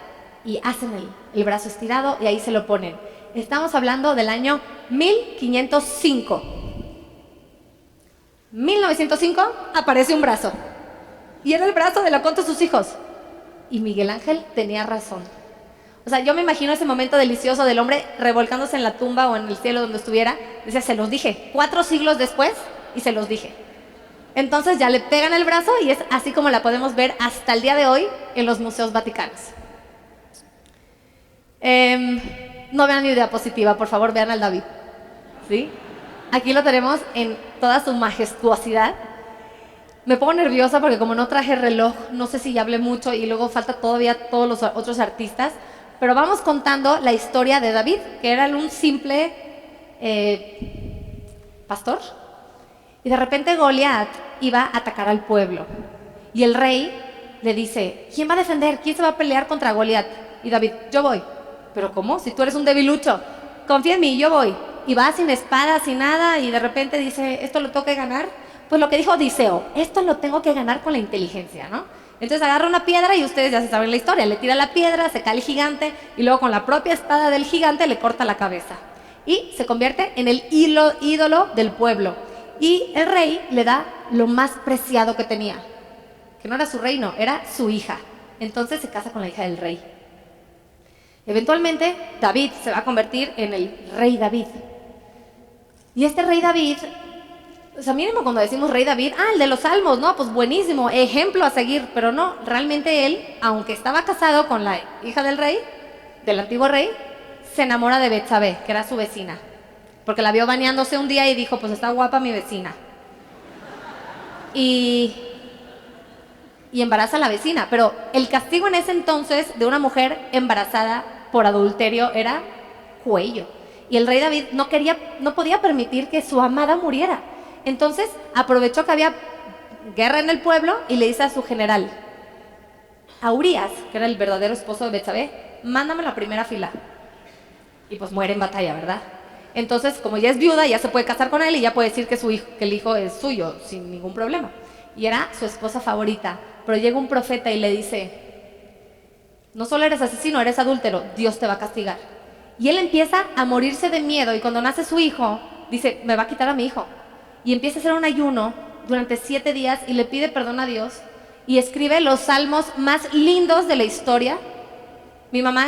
Speaker 3: Y hacen el brazo estirado y ahí se lo ponen. Estamos hablando del año 1505. 1905 aparece un brazo. Y era el brazo de Laconte y sus hijos. Y Miguel Ángel tenía razón. O sea, yo me imagino ese momento delicioso del hombre revolcándose en la tumba o en el cielo donde estuviera. Decía, se los dije, 4 siglos después y se los dije. Entonces ya le pegan el brazo y es así como la podemos ver hasta el día de hoy en los museos vaticanos. No vean mi diapositiva, por favor, vean al David. ¿Sí? Aquí lo tenemos en toda su majestuosidad. Me pongo nerviosa porque como no traje reloj, no sé si ya hablé mucho y luego falta todavía todos los otros artistas, pero vamos contando la historia de David, que era un simple pastor. Y de repente Goliat iba a atacar al pueblo. Y el rey le dice, ¿quién va a defender? ¿Quién se va a pelear contra Goliat? Y David, yo voy. ¿Pero cómo? Si tú eres un debilucho. Confía en mí, yo voy. Y va sin espada, sin nada, y de repente dice, ¿esto lo tengo que ganar? Pues lo que dijo Odiseo, esto lo tengo que ganar con la inteligencia, ¿no? Entonces agarra una piedra y ustedes ya se saben la historia. Le tira la piedra, se cae el gigante, y luego con la propia espada del gigante le corta la cabeza. Y se convierte en el ídolo del pueblo. Y el rey le da lo más preciado que tenía, que no era su reino, era su hija. Entonces se casa con la hija del rey. Eventualmente David se va a convertir en el rey David. Y este rey David, o sea, mínimo cuando decimos rey David, el de los salmos, ¿no? Pues buenísimo, ejemplo a seguir. Pero no, realmente él, aunque estaba casado con la hija del rey, del antiguo rey, se enamora de Betsabé, que era su vecina. Porque la vio bañándose un día y dijo, pues está guapa mi vecina. Y embaraza a la vecina. Pero el castigo en ese entonces de una mujer embarazada por adulterio era cuello. Y el rey David no podía permitir que su amada muriera. Entonces aprovechó que había guerra en el pueblo y le dice a su general, a Urías, que era el verdadero esposo de Betsabé, mándamelo a primera fila. Y pues muere en batalla, ¿verdad? Entonces, como ya es viuda, ya se puede casar con él y ya puede decir que, que el hijo es suyo, sin ningún problema. Y era su esposa favorita. Pero llega un profeta y le dice, no solo eres asesino, eres adúltero, Dios te va a castigar. Y él empieza a morirse de miedo y cuando nace su hijo, dice, me va a quitar a mi hijo. Y empieza a hacer un ayuno durante 7 días y le pide perdón a Dios y escribe los salmos más lindos de la historia. Mi mamá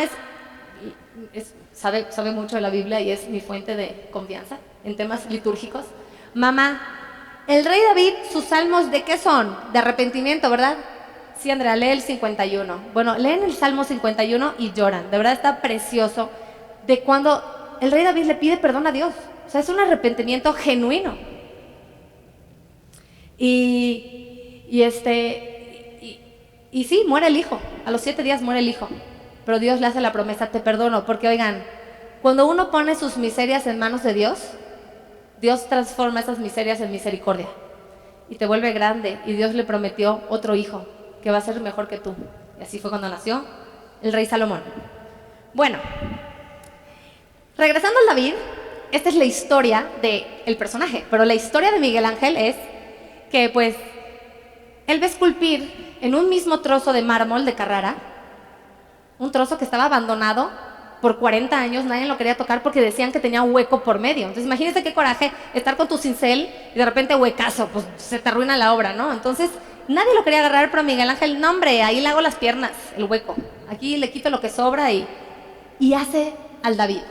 Speaker 3: sabe mucho de la Biblia y es mi fuente de confianza en temas litúrgicos. Mamá, el rey David, sus salmos, ¿de qué son? De arrepentimiento, ¿verdad? Sí, Andrea, lee el 51. Bueno, leen el Salmo 51 y lloran. De verdad está precioso de cuando el rey David le pide perdón a Dios. O sea, es un arrepentimiento genuino. Y sí, muere el hijo. A los 7 días muere el hijo. Pero Dios le hace la promesa, te perdono. Porque, oigan, cuando uno pone sus miserias en manos de Dios, Dios transforma esas miserias en misericordia. Y te vuelve grande. Y Dios le prometió otro hijo que va a ser mejor que tú. Y así fue cuando nació el rey Salomón. Bueno, regresando al David, esta es la historia del personaje. Pero la historia de Miguel Ángel es que, pues, él va a esculpir en un mismo trozo de mármol de Carrara, un trozo que estaba abandonado por 40 años, nadie lo quería tocar porque decían que tenía un hueco por medio. Entonces imagínense qué coraje estar con tu cincel y de repente huecazo, pues se te arruina la obra, ¿no? Entonces nadie lo quería agarrar, pero Miguel Ángel, no hombre, ahí le hago las piernas, el hueco, aquí le quito lo que sobra y hace al David.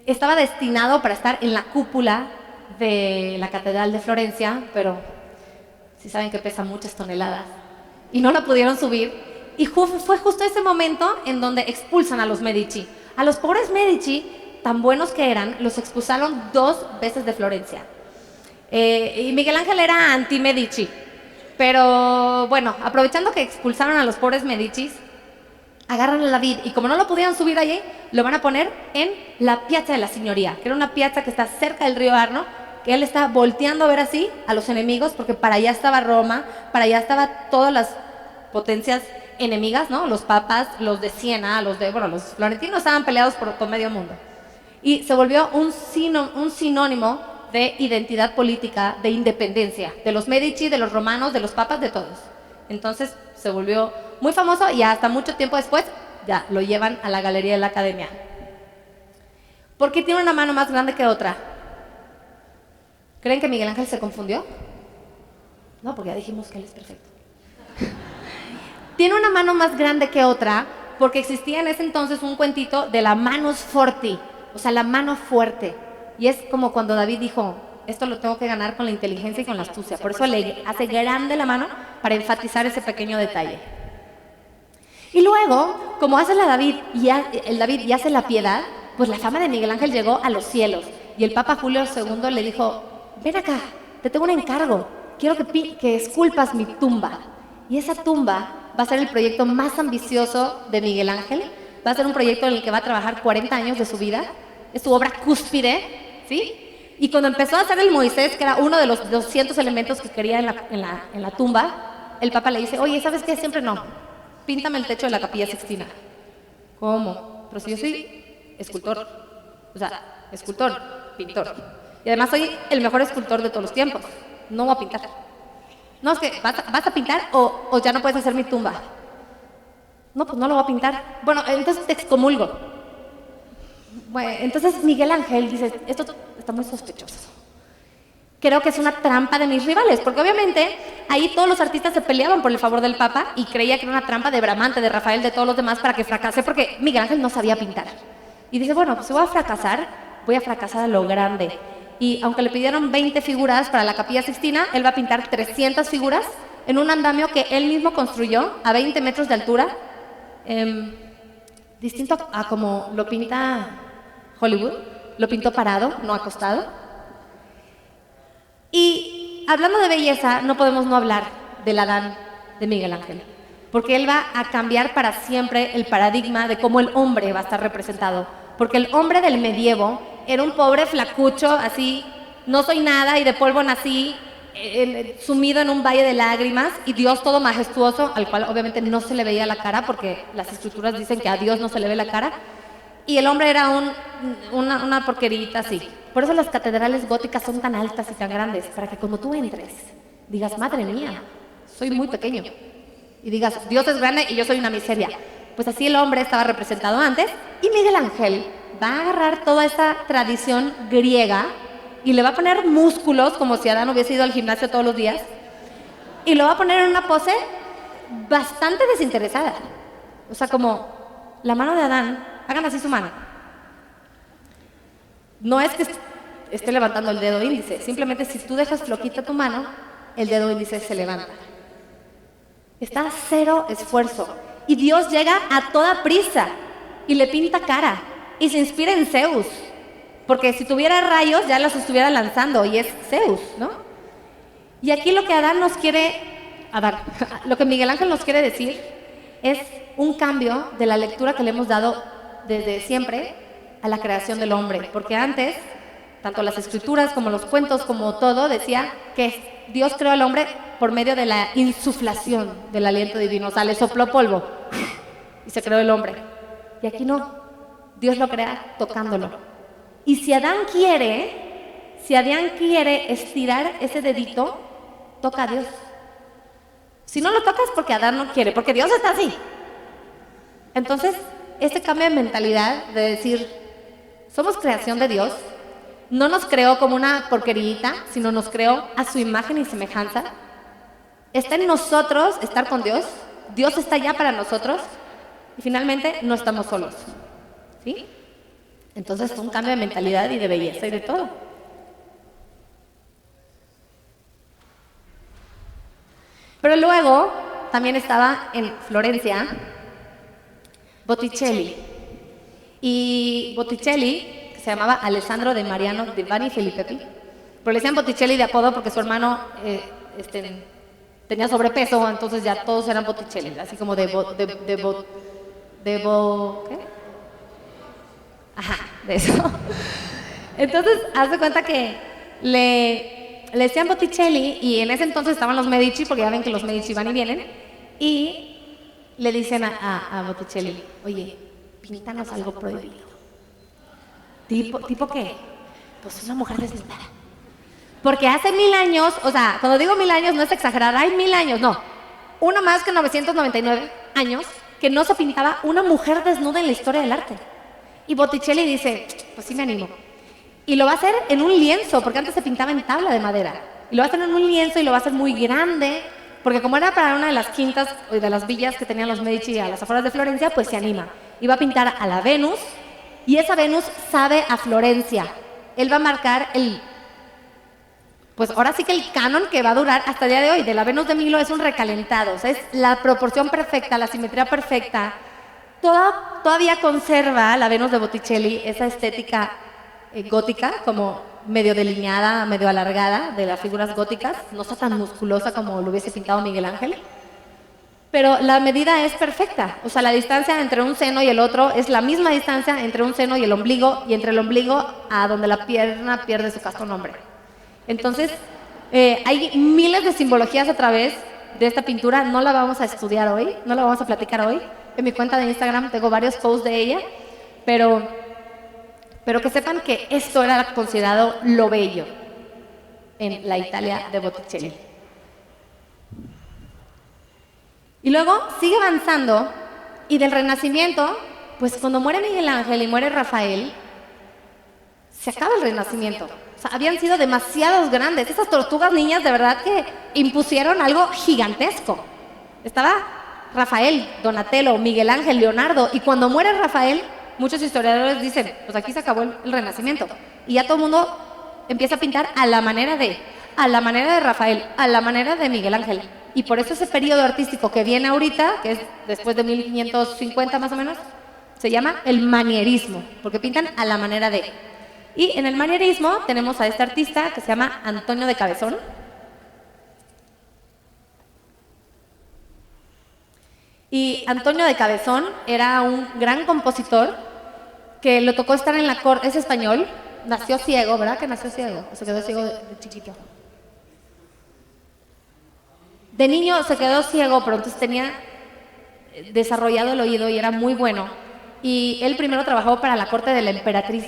Speaker 3: Estaba destinado para estar en la cúpula de la Catedral de Florencia, pero si saben que pesa muchas toneladas y no la pudieron subir. Y fue justo ese momento en donde expulsan a los Medici. A los pobres Medici, tan buenos que eran, los expulsaron 2 veces de Florencia. Y Miguel Ángel era anti-Medici. Pero bueno, aprovechando que expulsaron a los pobres Medici, agarran a David y como no lo pudieron subir allí, lo van a poner en la Piazza de la Signoria, que era una piazza que está cerca del río Arno, que él está volteando a ver así a los enemigos, porque para allá estaba Roma, para allá estaban todas las potencias enemigas, ¿no? Los papas, los de Siena, los florentinos estaban peleados por medio mundo. Y se volvió un sinónimo de identidad política, de independencia, de los Medici, de los romanos, de los papas, de todos. Entonces se volvió muy famoso y hasta mucho tiempo después ya lo llevan a la galería de la Academia. ¿Por qué tiene una mano más grande que otra? ¿Creen que Miguel Ángel se confundió? No, porque ya dijimos que él es perfecto. Tiene una mano más grande que otra porque existía en ese entonces un cuentito de la manus forti, o sea, la mano fuerte. Y es como cuando David dijo, esto lo tengo que ganar con la inteligencia y con la astucia. Por eso le hace grande la mano para enfatizar ese pequeño detalle. Y luego, como hace el David y hace la piedad, pues la fama de Miguel Ángel llegó a los cielos. Y el Papa Julio II le dijo, ven acá, te tengo un encargo, quiero que esculpas mi tumba. Y esa tumba va a ser el proyecto más ambicioso de Miguel Ángel. Va a ser un proyecto en el que va a trabajar 40 años de su vida. Es su obra cúspide, ¿sí? Y cuando empezó a hacer el Moisés, que era uno de los 200 elementos que quería en la tumba, el Papa le dice, oye, ¿sabes qué? Siempre no. Píntame el techo de la Capilla Sixtina. ¿Cómo? Pero si yo soy escultor. O sea, escultor, pintor. Y además soy el mejor escultor de todos los tiempos. No voy a pintar. No, es que vas a pintar o ya no puedes hacer mi tumba. No, pues no lo voy a pintar. Bueno, entonces te excomulgo. Bueno, entonces Miguel Ángel dice, esto está muy sospechoso. Creo que es una trampa de mis rivales, porque obviamente ahí todos los artistas se peleaban por el favor del Papa y creía que era una trampa de Bramante, de Rafael, de todos los demás para que fracase, porque Miguel Ángel no sabía pintar. Y dice, bueno, pues si voy a fracasar a lo grande. Y aunque le pidieron 20 figuras para la Capilla Sixtina, él va a pintar 300 figuras en un andamio que él mismo construyó a 20 metros de altura, distinto a como lo pinta Hollywood. Lo pintó parado, no acostado. Y hablando de belleza, no podemos no hablar del Adán de Miguel Ángel, porque él va a cambiar para siempre el paradigma de cómo el hombre va a estar representado. Porque el hombre del medievo era un pobre flacucho, así, no soy nada y de polvo nací, sumido en un valle de lágrimas y Dios todo majestuoso, al cual obviamente no se le veía la cara porque las escrituras dicen que a Dios no se le ve la cara, y el hombre era una porquerita así. Por eso las catedrales góticas son tan altas y tan grandes, para que cuando tú entres digas, madre mía, soy muy pequeño, y digas, Dios es grande y yo soy una miseria. Pues así el hombre estaba representado antes, y Miguel Ángel va a agarrar toda esa tradición griega y le va a poner músculos, como si Adán hubiese ido al gimnasio todos los días, y lo va a poner en una pose bastante desinteresada. O sea, como la mano de Adán, hagan así su mano. No es que esté levantando el dedo índice, simplemente si tú dejas floquita tu mano, el dedo índice se levanta. Está a cero esfuerzo. Y Dios llega a toda prisa y le pinta cara y se inspira en Zeus. Porque si tuviera rayos ya los estuviera lanzando y es Zeus, ¿no? Y aquí lo que lo que Miguel Ángel nos quiere decir es un cambio de la lectura que le hemos dado desde siempre a la creación del hombre. Porque antes, tanto las escrituras como los cuentos como todo, decía que Dios creó al hombre por medio de la insuflación del aliento divino. O sea, le sopló polvo y se creó el hombre. Y aquí no, Dios lo crea tocándolo. Y si Adán quiere estirar ese dedito, toca a Dios. Si no lo tocas porque Adán no quiere, porque Dios está así. Entonces, este cambio de mentalidad de decir, somos creación de Dios, no nos creó como una porquerita, sino nos creó a su imagen y semejanza. Está en nosotros estar con Dios, Dios está ya para nosotros, y finalmente no estamos solos. ¿Sí? Entonces fue un cambio de mentalidad y de belleza y de todo. Pero luego también estaba en Florencia Botticelli. Y Botticelli, que se llamaba Alessandro de Mariano de Bani Filippi, pero le decían Botticelli de apodo porque su hermano tenía sobrepeso, entonces ya todos eran Botticelli, así como ¿qué? Ajá, de eso. Entonces, haz de cuenta que le decían Botticelli, y en ese entonces estaban los Medici, porque ya ven que los Medici van y vienen, y le dicen a Botticelli, oye, píntanos algo prohibido. ¿Tipo qué? Pues una mujer desnuda. Porque hace 1000 años, o sea, cuando digo 1000 años no es exagerar, hay 1000 años, no. Uno más que 999 años que no se pintaba una mujer desnuda en la historia del arte. Y Botticelli dice, pues sí me animo. Y lo va a hacer en un lienzo, porque antes se pintaba en tabla de madera. Y lo va a hacer en un lienzo y lo va a hacer muy grande, porque como era para una de las quintas o de las villas que tenían los Medici a las afueras de Florencia, pues se anima. Y va a pintar a la Venus, y esa Venus sabe a Florencia. Él va a marcar pues ahora sí que el canon que va a durar hasta el día de hoy. De la Venus de Milo es un recalentado, o sea, es la proporción perfecta, la simetría perfecta. Todavía conserva la Venus de Botticelli esa estética gótica, como medio delineada, medio alargada de las figuras góticas, no está tan musculosa como lo hubiese pintado Miguel Ángel, pero la medida es perfecta, o sea, la distancia entre un seno y el otro es la misma distancia entre un seno y el ombligo, y entre el ombligo a donde la pierna pierde su casto nombre. Entonces, hay miles de simbologías a través de esta pintura, no la vamos a estudiar hoy, no la vamos a platicar hoy. En mi cuenta de Instagram tengo varios posts de ella, pero que sepan que esto era considerado lo bello en la Italia de Botticelli. Y luego sigue avanzando, y del Renacimiento, pues cuando muere Miguel Ángel y muere Rafael, se acaba el Renacimiento. O sea, habían sido demasiados grandes. Esas tortugas niñas de verdad que impusieron algo gigantesco. Estaba Rafael, Donatello, Miguel Ángel, Leonardo, y cuando muere Rafael, muchos historiadores dicen, pues aquí se acabó el Renacimiento, y ya todo el mundo empieza a pintar a la manera de Rafael, a la manera de Miguel Ángel, y por eso ese periodo artístico que viene ahorita, que es después de 1550 más o menos, se llama el manierismo, porque pintan a la manera de. Y en el manierismo tenemos a este artista que se llama Antonio de Cabezón. Y Antonio de Cabezón era un gran compositor que le tocó estar en la corte, es español, nació ciego, ¿verdad que nació ciego? O se quedó ciego de chiquito. De niño se quedó ciego, pero entonces tenía desarrollado el oído y era muy bueno. Y él primero trabajó para la corte de la emperatriz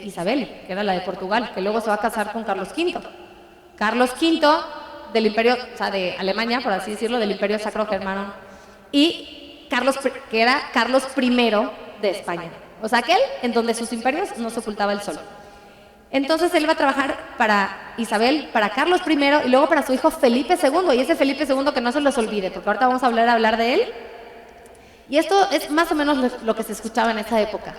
Speaker 3: Isabel, que era la de Portugal, que luego se va a casar con Carlos V. Carlos V del imperio, o sea, de Alemania, por así decirlo, del imperio sacro germano. Y que era Carlos I de España. O sea, aquel en donde sus imperios no se ocultaba el sol. Entonces él va a trabajar para Isabel, para Carlos I y luego para su hijo Felipe II. Y ese Felipe II que no se los olvide, porque ahorita vamos a hablar de él. Y esto es más o menos lo que se escuchaba en esa época.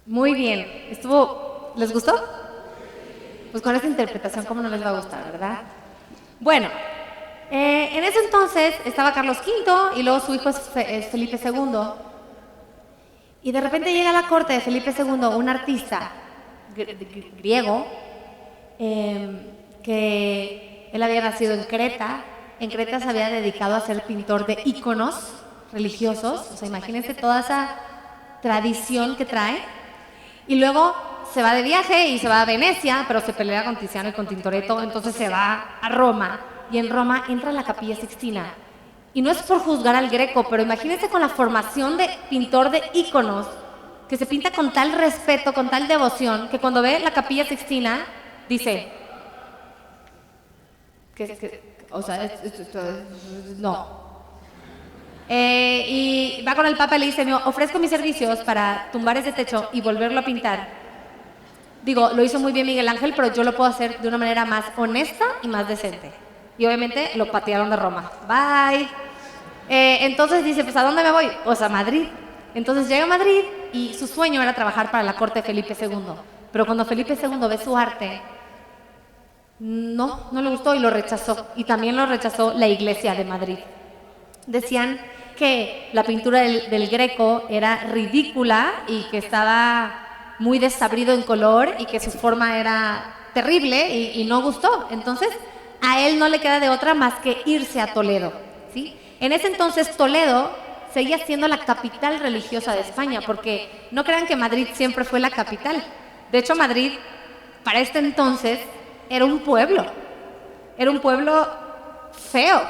Speaker 3: Muy bien. ¿Les gustó? Pues con esta interpretación, ¿cómo no les va a gustar, verdad? Bueno, en ese entonces estaba Carlos V y luego su hijo es Felipe II. Y de repente llega a la corte de Felipe II un artista griego que él había nacido en Creta. En Creta se había dedicado a ser pintor de íconos religiosos. O sea, imagínense toda esa tradición que trae. Y luego se va de viaje y se va a Venecia, pero se pelea con Tiziano y con Tintoretto, entonces se va a Roma. Y en Roma entra a la Capilla Sixtina. Y no es por juzgar al Greco, pero imagínense con la formación de pintor de íconos, que se pinta con tal respeto, con tal devoción, que cuando ve la Capilla Sixtina, dice, no. Y va con el Papa y le dice, me ofrezco mis servicios para tumbar ese techo y volverlo a pintar. Digo, lo hizo muy bien Miguel Ángel, pero yo lo puedo hacer de una manera más honesta y más decente. Y obviamente lo patearon de Roma. Bye. Entonces dice, pues ¿a dónde me voy? Pues a Madrid. Entonces llega a Madrid y su sueño era trabajar para la corte de Felipe II. Pero cuando Felipe II ve su arte, no le gustó y lo rechazó. Y también lo rechazó la Iglesia de Madrid. Decían que la pintura del Greco era ridícula y que estaba muy desabrido en color y que su forma era terrible y no gustó. Entonces, a él no le queda de otra más que irse a Toledo, ¿sí? En ese entonces, Toledo seguía siendo la capital religiosa de España, porque no crean que Madrid siempre fue la capital. De hecho, Madrid, para este entonces, era un pueblo feo.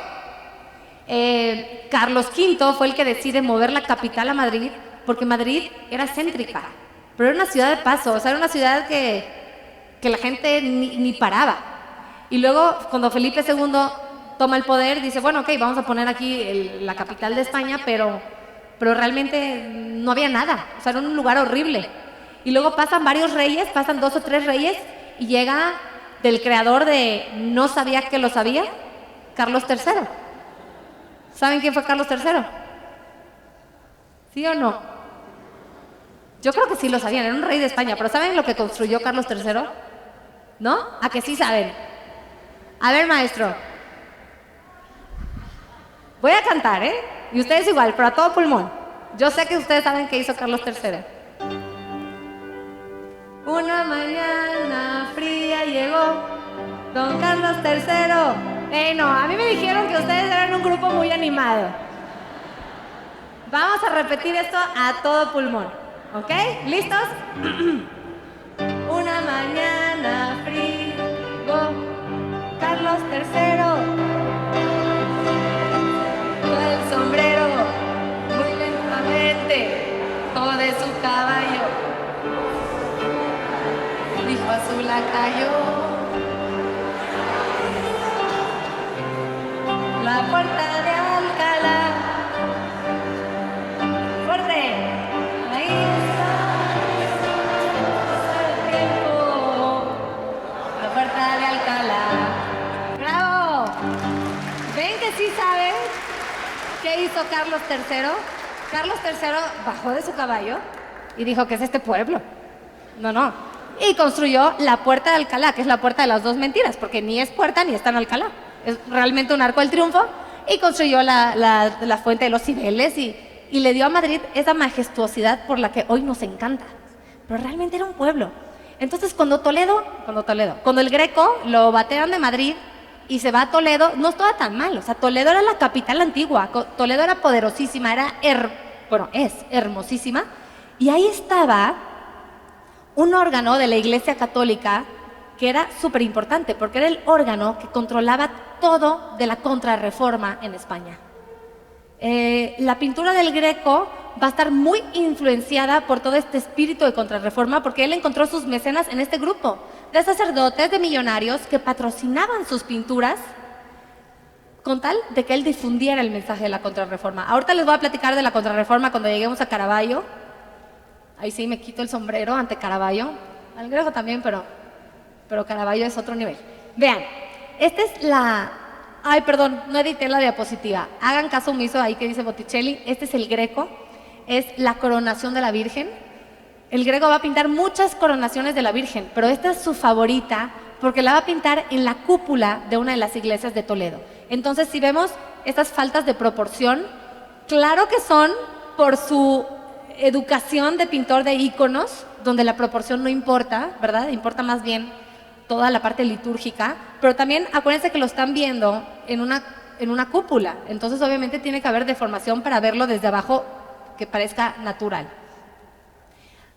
Speaker 3: Carlos V fue el que decide mover la capital a Madrid, porque Madrid era céntrica, pero era una ciudad de paso, o sea, era una ciudad que la gente ni paraba. Y luego, cuando Felipe II toma el poder, dice, bueno, ok, vamos a poner aquí la capital de España, pero pero realmente no había nada, o sea, era un lugar horrible. Y luego pasan varios reyes, pasan 2 o 3 reyes, y llega del creador de No sabía que lo sabía, Carlos III. ¿Saben quién fue Carlos III? ¿Sí o no? Yo creo que sí lo sabían, era un rey de España, pero ¿saben lo que construyó Carlos III? ¿No? ¿A que sí saben? A ver, maestro. Voy a cantar, ¿eh? Y ustedes igual, pero a todo pulmón. Yo sé que ustedes saben qué hizo Carlos III. Una mañana fría llegó Don Carlos III. No, a mí me dijeron que ustedes eran un grupo muy animado. Vamos a repetir esto a todo pulmón, ¿ok? ¿Listos? Una mañana fría llegó Carlos III. El sombrero muy lentamente o de su caballo dijo a su lacayo: la puerta de Alcalá, fuerte, ahí está el tiempo, la puerta de Alcalá. ¡Bravo! ¿Ven que sí saben qué hizo Carlos III? Carlos III bajó de su caballo y dijo: ¿qué es este pueblo? No. Y construyó la puerta de Alcalá, que es la puerta de las 2 mentiras, porque ni es puerta ni está en Alcalá. Es realmente un arco del triunfo. Y construyó la fuente de los Cibeles y le dio a Madrid esa majestuosidad por la que hoy nos encanta. Pero realmente era un pueblo. Entonces cuando el Greco lo batean de Madrid y se va a Toledo, no estaba tan mal. O sea, Toledo era la capital antigua, Toledo era poderosísima, es hermosísima. Y ahí estaba un órgano de la Iglesia Católica que era súper importante, porque era el órgano que controlaba todo de la Contrarreforma en España. La pintura del Greco va a estar muy influenciada por todo este espíritu de Contrarreforma, porque él encontró sus mecenas en este grupo de sacerdotes, de millonarios que patrocinaban sus pinturas con tal de que él difundiera el mensaje de la Contrarreforma. Ahorita les voy a platicar de la Contrarreforma cuando lleguemos a Caravaggio. Ahí sí me quito el sombrero ante Caravaggio. Al Greco también, pero Caravaggio es otro nivel. Vean, esta es la... Ay, perdón, no edité la diapositiva. Hagan caso omiso ahí que dice Botticelli. Este es el Greco, es la coronación de la Virgen. El Greco va a pintar muchas coronaciones de la Virgen, pero esta es su favorita porque la va a pintar en la cúpula de una de las iglesias de Toledo. Entonces, si vemos estas faltas de proporción, claro que son por su educación de pintor de íconos, donde la proporción no importa, ¿verdad? Importa más bien toda la parte litúrgica, pero también acuérdense que lo están viendo en una cúpula, entonces obviamente tiene que haber deformación para verlo desde abajo que parezca natural.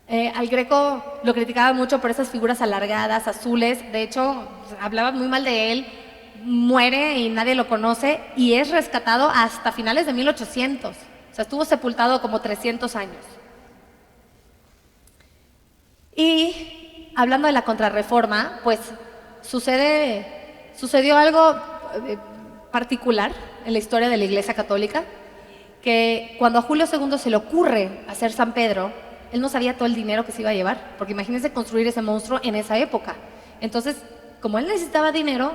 Speaker 3: Al Greco lo criticaban mucho por esas figuras alargadas, azules, de hecho hablaban muy mal de él, muere y nadie lo conoce y es rescatado hasta finales de 1800, o sea, estuvo sepultado como 300 años. Y hablando de la Contrarreforma, pues sucedió algo particular en la historia de la Iglesia Católica, que cuando a Julio II se le ocurre hacer San Pedro, él no sabía todo el dinero que se iba a llevar, porque imagínense construir ese monstruo en esa época. Entonces, como él necesitaba dinero,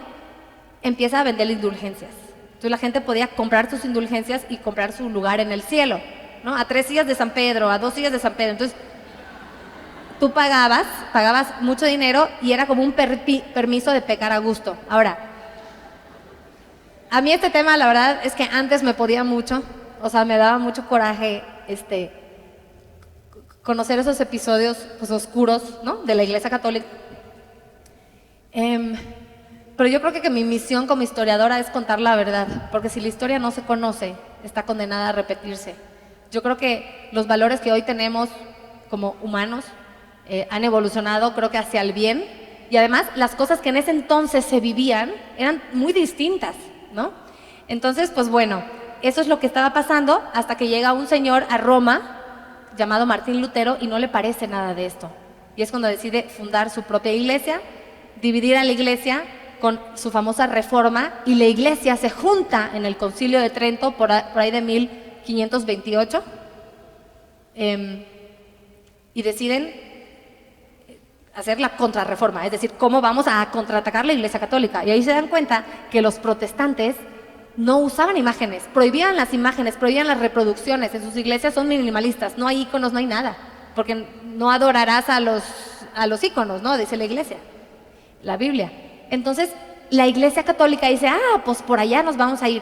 Speaker 3: empieza a vender indulgencias. Entonces la gente podía comprar sus indulgencias y comprar su lugar en el cielo, ¿no? A 3 sillas de San Pedro, a 2 sillas de San Pedro. Entonces, tú pagabas mucho dinero y era como un permiso de pecar a gusto. Ahora, a mí este tema, la verdad, es que antes me podía mucho, o sea, me daba mucho coraje conocer esos episodios pues, oscuros, ¿no? De la Iglesia Católica. Pero yo creo que mi misión como historiadora es contar la verdad, porque si la historia no se conoce, está condenada a repetirse. Yo creo que los valores que hoy tenemos como humanos han evolucionado, creo que hacia el bien, y además las cosas que en ese entonces se vivían eran muy distintas, ¿no? Entonces, pues bueno, eso es lo que estaba pasando hasta que llega un señor a Roma llamado Martín Lutero y no le parece nada de esto. Y es cuando decide fundar su propia iglesia, dividir a la iglesia con su famosa reforma, y la iglesia se junta en el Concilio de Trento por ahí de 1528, y deciden hacer la contrarreforma, es decir, cómo vamos a contraatacar la Iglesia Católica. Y ahí se dan cuenta que los protestantes no usaban imágenes, prohibían las imágenes, prohibían las reproducciones. En sus iglesias son minimalistas, no hay iconos, no hay nada, porque no adorarás a los iconos, ¿no? Dice la iglesia, la Biblia. Entonces, la Iglesia Católica dice, pues por allá nos vamos a ir.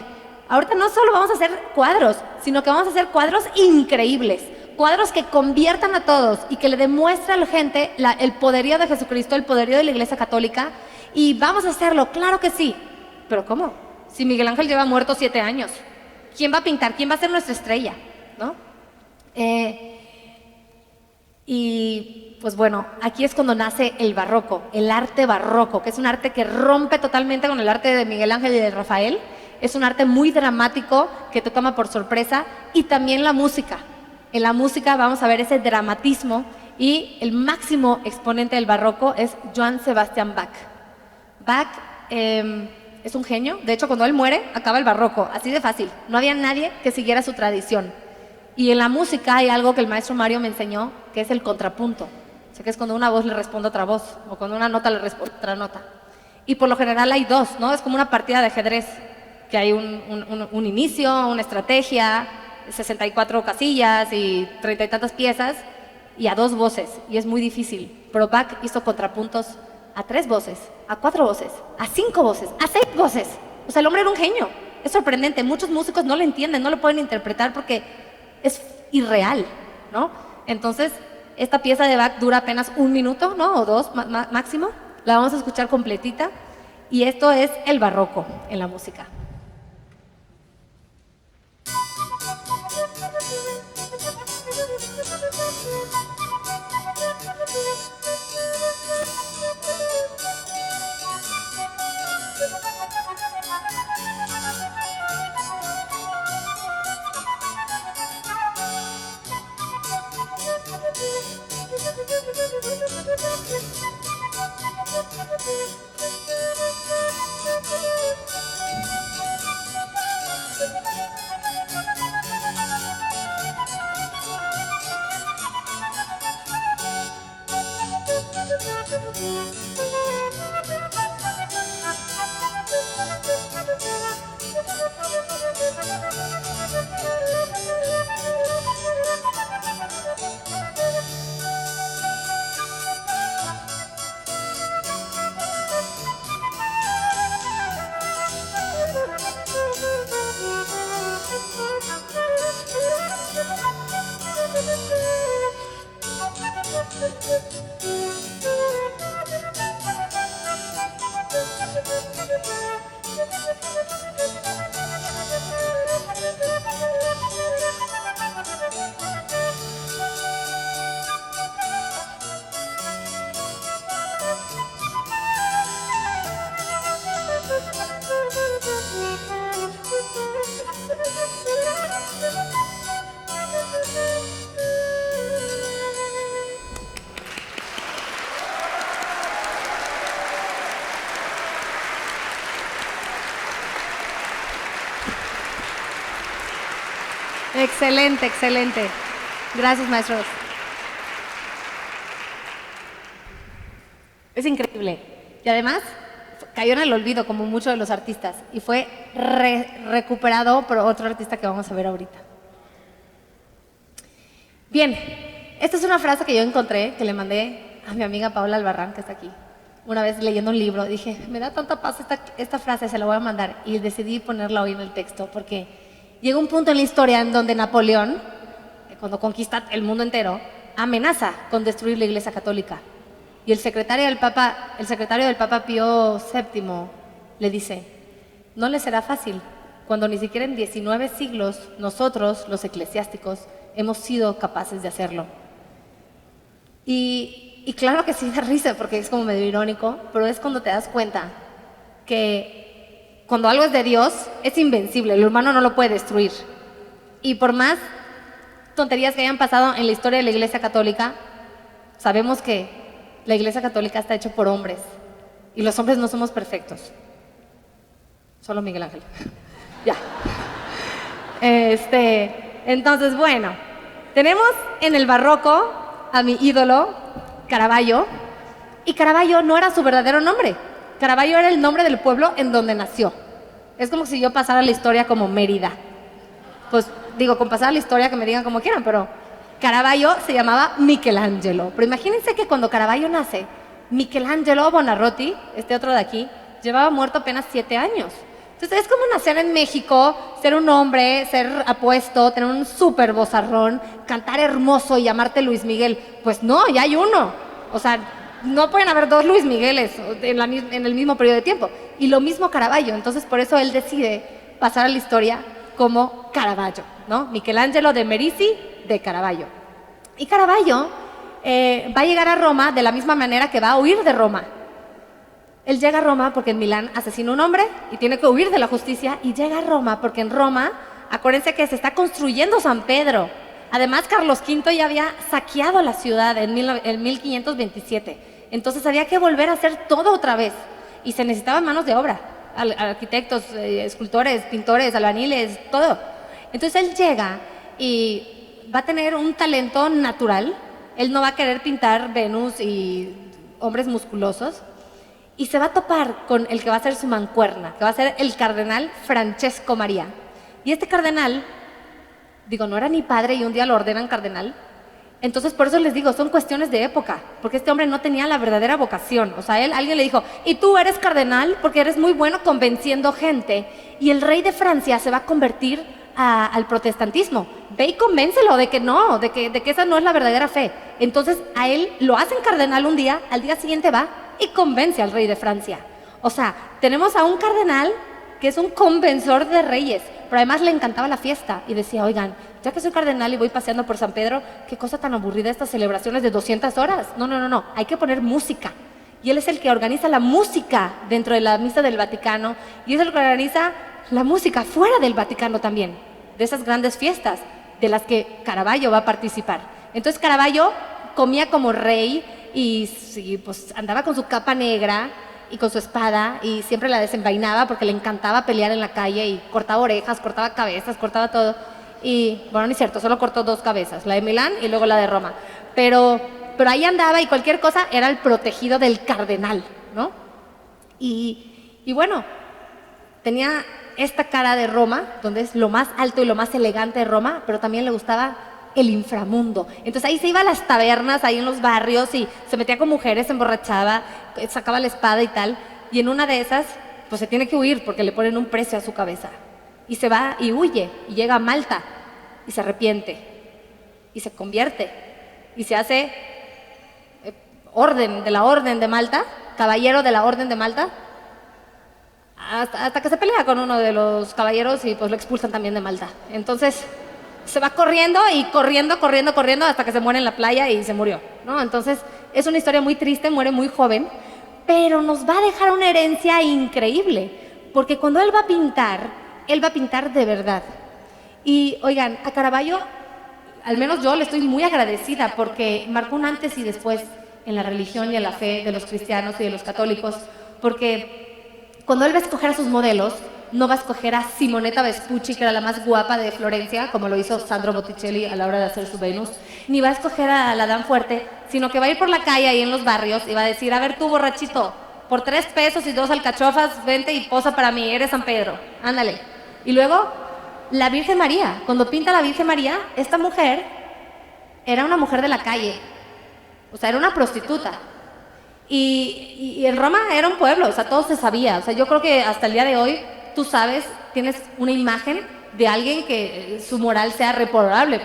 Speaker 3: Ahorita no solo vamos a hacer cuadros, sino que vamos a hacer cuadros increíbles, cuadros que conviertan a todos y que le demuestren a la gente el poderío de Jesucristo, el poderío de la Iglesia Católica, y vamos a hacerlo, claro que sí. ¿Pero cómo? Si Miguel Ángel lleva muerto 7 años, ¿quién va a pintar? ¿Quién va a ser nuestra estrella? ¿No? Y pues bueno, aquí es cuando nace el barroco, el arte barroco, que es un arte que rompe totalmente con el arte de Miguel Ángel y de Rafael. Es un arte muy dramático que te toma por sorpresa, y también la música. En la música vamos a ver ese dramatismo, y el máximo exponente del barroco es Johann Sebastian Bach. Bach es un genio. De hecho, cuando él muere, acaba el barroco, así de fácil. No había nadie que siguiera su tradición. Y en la música hay algo que el maestro Mario me enseñó, que es el contrapunto. O sea, que es cuando una voz le responde a otra voz, o cuando una nota le responde a otra nota. Y por lo general hay dos, ¿no? Es como una partida de ajedrez, que hay un inicio, una estrategia, 64 casillas y 30 y tantas piezas, y a 2 voces, y es muy difícil. Pero Bach hizo contrapuntos a 3 voces, a 4 voces, a 5 voces, a 6 voces. O sea, el hombre era un genio. Es sorprendente. Muchos músicos no lo entienden, no lo pueden interpretar porque es irreal, ¿no? Entonces, esta pieza de Bach dura apenas 1 minuto, ¿no? O 2 máximo. La vamos a escuchar completita. Y esto es el barroco en la música. Excelente, excelente. Gracias, maestros. Es increíble. Y además, cayó en el olvido como muchos de los artistas y fue recuperado por otro artista que vamos a ver ahorita. Bien, esta es una frase que yo encontré, que le mandé a mi amiga Paola Albarrán, que está aquí. Una vez leyendo un libro, dije, me da tanta paz esta frase, se la voy a mandar. Y decidí ponerla hoy en el texto, porque llega un punto en la historia en donde Napoleón, cuando conquista el mundo entero, amenaza con destruir la Iglesia Católica. Y el secretario del Papa Pío VII le dice, no le será fácil, cuando ni siquiera en 19 siglos nosotros, los eclesiásticos, hemos sido capaces de hacerlo. Y claro que sí da risa, porque es como medio irónico, pero es cuando te das cuenta que cuando algo es de Dios, es invencible, el humano no lo puede destruir. Y por más tonterías que hayan pasado en la historia de la Iglesia Católica, sabemos que la Iglesia Católica está hecha por hombres, y los hombres no somos perfectos. Solo Miguel Ángel. Ya. Entonces, bueno, tenemos en el barroco a mi ídolo, Caravaggio, y Caravaggio no era su verdadero nombre. Caravaggio era el nombre del pueblo en donde nació. Es como si yo pasara la historia como Mérida. Pues digo, con pasar la historia que me digan como quieran, pero Caravaggio se llamaba Michelangelo. Pero imagínense que cuando Caravaggio nace, Michelangelo Buonarroti, este otro de aquí, llevaba muerto apenas 7 años. Entonces es como nacer en México, ser un hombre, ser apuesto, tener un súper vozarrón, cantar hermoso y llamarte Luis Miguel. Pues no, ya hay uno. O sea, no pueden haber 2 Luis Migueles en el mismo periodo de tiempo. Y lo mismo Caravaggio. Entonces por eso él decide pasar a la historia como Caravaggio, ¿no? Michelangelo de Merici de Caravaggio. Y Caravaggio va a llegar a Roma de la misma manera que va a huir de Roma. Él llega a Roma porque en Milán asesina a un hombre y tiene que huir de la justicia, y llega a Roma porque en Roma, acuérdense que se está construyendo San Pedro. Además, Carlos V ya había saqueado la ciudad en 1527. Entonces había que volver a hacer todo otra vez y se necesitaban manos de obra, arquitectos, escultores, pintores, albañiles, todo. Entonces él llega y va a tener un talento natural. Él no va a querer pintar Venus y hombres musculosos, y se va a topar con el que va a ser su mancuerna, que va a ser el cardenal Francesco María. Y este cardenal, digo, no era ni padre y un día lo ordenan cardenal. Entonces por eso les digo, son cuestiones de época, porque este hombre no tenía la verdadera vocación. O sea, alguien le dijo, y tú eres cardenal porque eres muy bueno convenciendo gente, y el rey de Francia se va a convertir al protestantismo. Ve y convéncelo de que no, de que esa no es la verdadera fe. Entonces a él lo hacen cardenal un día, al día siguiente va y convence al rey de Francia. O sea, tenemos a un cardenal que es un convencedor de reyes, pero además le encantaba la fiesta y decía, oigan, ya que soy cardenal y voy paseando por San Pedro, qué cosa tan aburrida estas celebraciones de 200 horas. No, hay que poner música. Y él es el que organiza la música dentro de la misa del Vaticano, y es el que organiza la música fuera del Vaticano también, de esas grandes fiestas de las que Caravaggio va a participar. Entonces Caravaggio comía como rey y pues andaba con su capa negra y con su espada, y siempre la desenvainaba porque le encantaba pelear en la calle, y cortaba orejas, cortaba cabezas, cortaba todo. Y bueno, no es cierto, solo cortó 2 cabezas, la de Milán y luego la de Roma. Pero ahí andaba, y cualquier cosa era el protegido del cardenal, ¿no? Y bueno, tenía esta cara de Roma, donde es lo más alto y lo más elegante de Roma, pero también le gustaba el inframundo. Entonces ahí se iba a las tabernas, ahí en los barrios, y se metía con mujeres, se emborrachaba, sacaba la espada y tal, y en una de esas, pues se tiene que huir porque le ponen un precio a su cabeza. Y se va y huye, y llega a Malta, y se arrepiente, y se convierte, y se hace orden de la Orden de Malta, caballero de la Orden de Malta, hasta que se pelea con uno de los caballeros y pues lo expulsan también de Malta. Entonces se va corriendo y corriendo hasta que se muere en la playa y se murió, ¿no? Entonces es una historia muy triste, muere muy joven, pero nos va a dejar una herencia increíble, porque cuando él va a pintar de verdad. Y oigan, a Caravaggio, al menos yo le estoy muy agradecida, porque marcó un antes y después en la religión y en la fe de los cristianos y de los católicos, porque cuando él va a escoger a sus modelos, no va a escoger a Simonetta Vespucci, que era la más guapa de Florencia, como lo hizo Sandro Botticelli a la hora de hacer su Venus, ni va a escoger a la Dame Fuerte, sino que va a ir por la calle ahí en los barrios y va a decir, a ver tú, borrachito, por 3 pesos y 2 alcachofas, vente y posa para mí, eres San Pedro, ándale. Y luego, la Virgen María. Cuando pinta a la Virgen María, esta mujer era una mujer de la calle, o sea, era una prostituta. Y en Roma era un pueblo, o sea, todo se sabía. O sea, yo creo que hasta el día de hoy, tú sabes, tienes una imagen de alguien que su moral sea reprobable,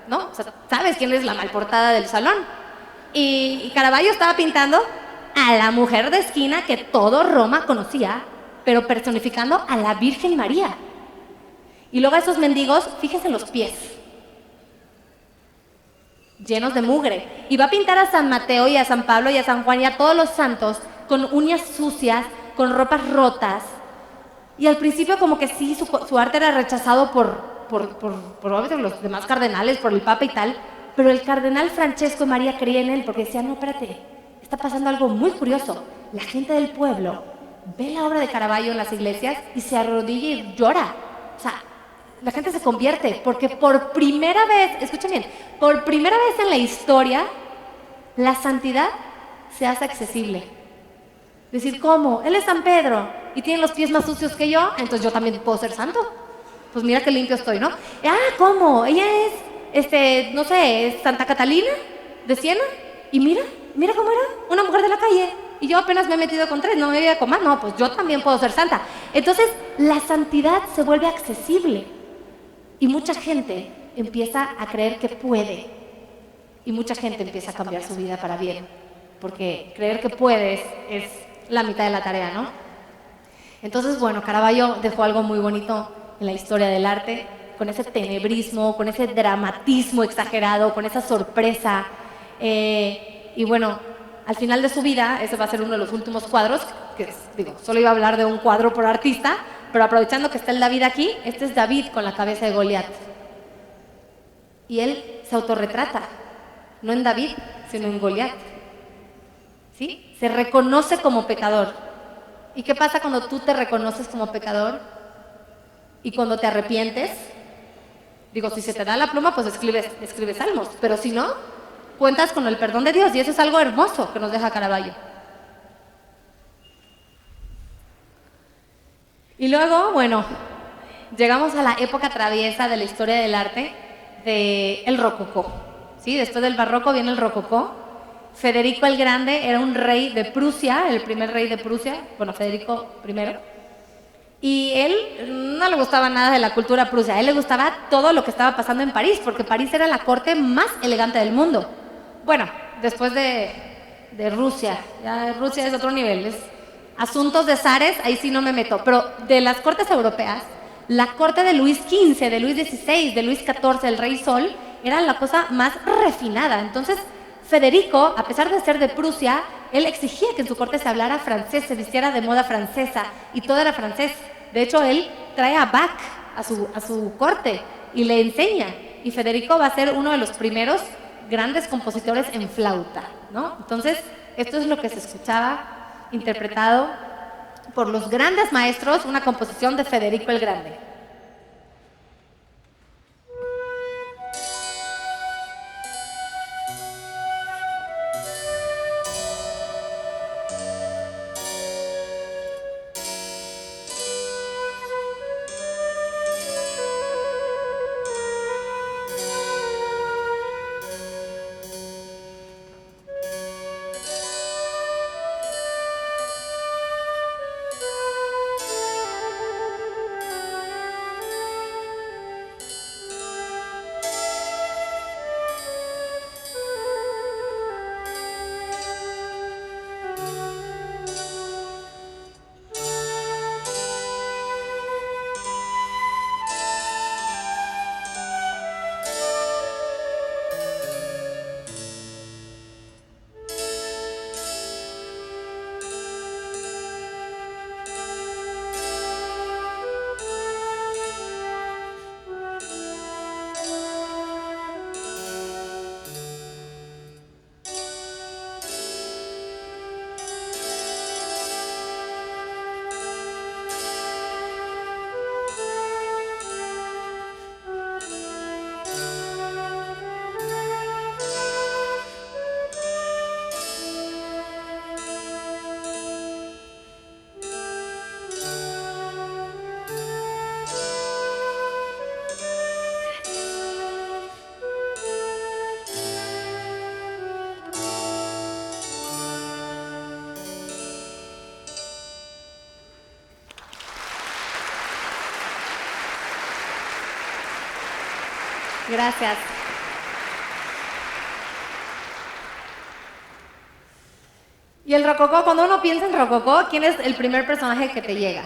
Speaker 3: ¿no? O sea, sabes quién es la malportada del salón. Y Caravaggio estaba pintando a la mujer de esquina que todo Roma conocía, pero personificando a la Virgen María. Y luego a esos mendigos, fíjense en los pies, llenos de mugre. Y va a pintar a San Mateo y a San Pablo y a San Juan y a todos los santos con uñas sucias, con ropas rotas. Y al principio como que sí, su arte era rechazado por los demás cardenales, por el Papa y tal, pero el cardenal Francesco María creía en él porque decía, no, espérate, está pasando algo muy curioso. La gente del pueblo ve la obra de Caravaggio en las iglesias y se arrodilla y llora. O sea, la gente se convierte, porque por primera vez, escuchen bien, por primera vez en la historia, la santidad se hace accesible. Decir, ¿cómo? Él es San Pedro y tiene los pies más sucios que yo, entonces yo también puedo ser santo. Pues mira qué limpio estoy, ¿no? ¿Cómo? Ella es, no sé, es Santa Catalina de Siena, y mira cómo era, una mujer de la calle. Y yo apenas me he metido con 3, no me voy a comer, no, pues yo también puedo ser santa. Entonces, la santidad se vuelve accesible. Y mucha gente empieza a creer que puede. Y mucha gente empieza a cambiar su vida para bien. Porque creer que puedes es la mitad de la tarea, ¿no? Entonces, bueno, Caravaggio dejó algo muy bonito en la historia del arte, con ese tenebrismo, con ese dramatismo exagerado, con esa sorpresa. Y bueno, al final de su vida, ese va a ser uno de los últimos cuadros, que solo iba a hablar de un cuadro por artista, pero aprovechando que está el David aquí, este es David con la cabeza de Goliat. Y él se autorretrata, no en David, sino en Goliat. ¿Sí? Se reconoce como pecador. ¿Y qué pasa cuando tú te reconoces como pecador? Y cuando te arrepientes, si se te da la pluma, pues escribes salmos, pero si no, cuentas con el perdón de Dios, y eso es algo hermoso que nos deja Caravaggio. Y luego, bueno, llegamos a la época traviesa de la historia del arte, del rococó. ¿Sí? Después del barroco viene el rococó. Federico el Grande era un rey de Prusia, el primer rey de Prusia, bueno, Federico I. Y él no le gustaba nada de la cultura prusia, a él le gustaba todo lo que estaba pasando en París, porque París era la corte más elegante del mundo. Bueno, después de Rusia, ya Rusia es otro nivel, es asuntos de zares, ahí sí no me meto, pero de las cortes europeas, la corte de Luis XV, de Luis XVI, de Luis XIV, el rey Sol, era la cosa más refinada. Entonces, Federico, a pesar de ser de Prusia, él exigía que en su corte se hablara francés, se vistiera de moda francesa, y todo era francés. De hecho, él trae a Bach a su corte y le enseña. Y Federico va a ser uno de los primeros grandes compositores en flauta, ¿no? Entonces, esto es lo que se escuchaba interpretado por los grandes maestros, una composición de Federico el Grande. Gracias. Y el rococó, cuando uno piensa en rococó, ¿quién es el primer personaje que te llega?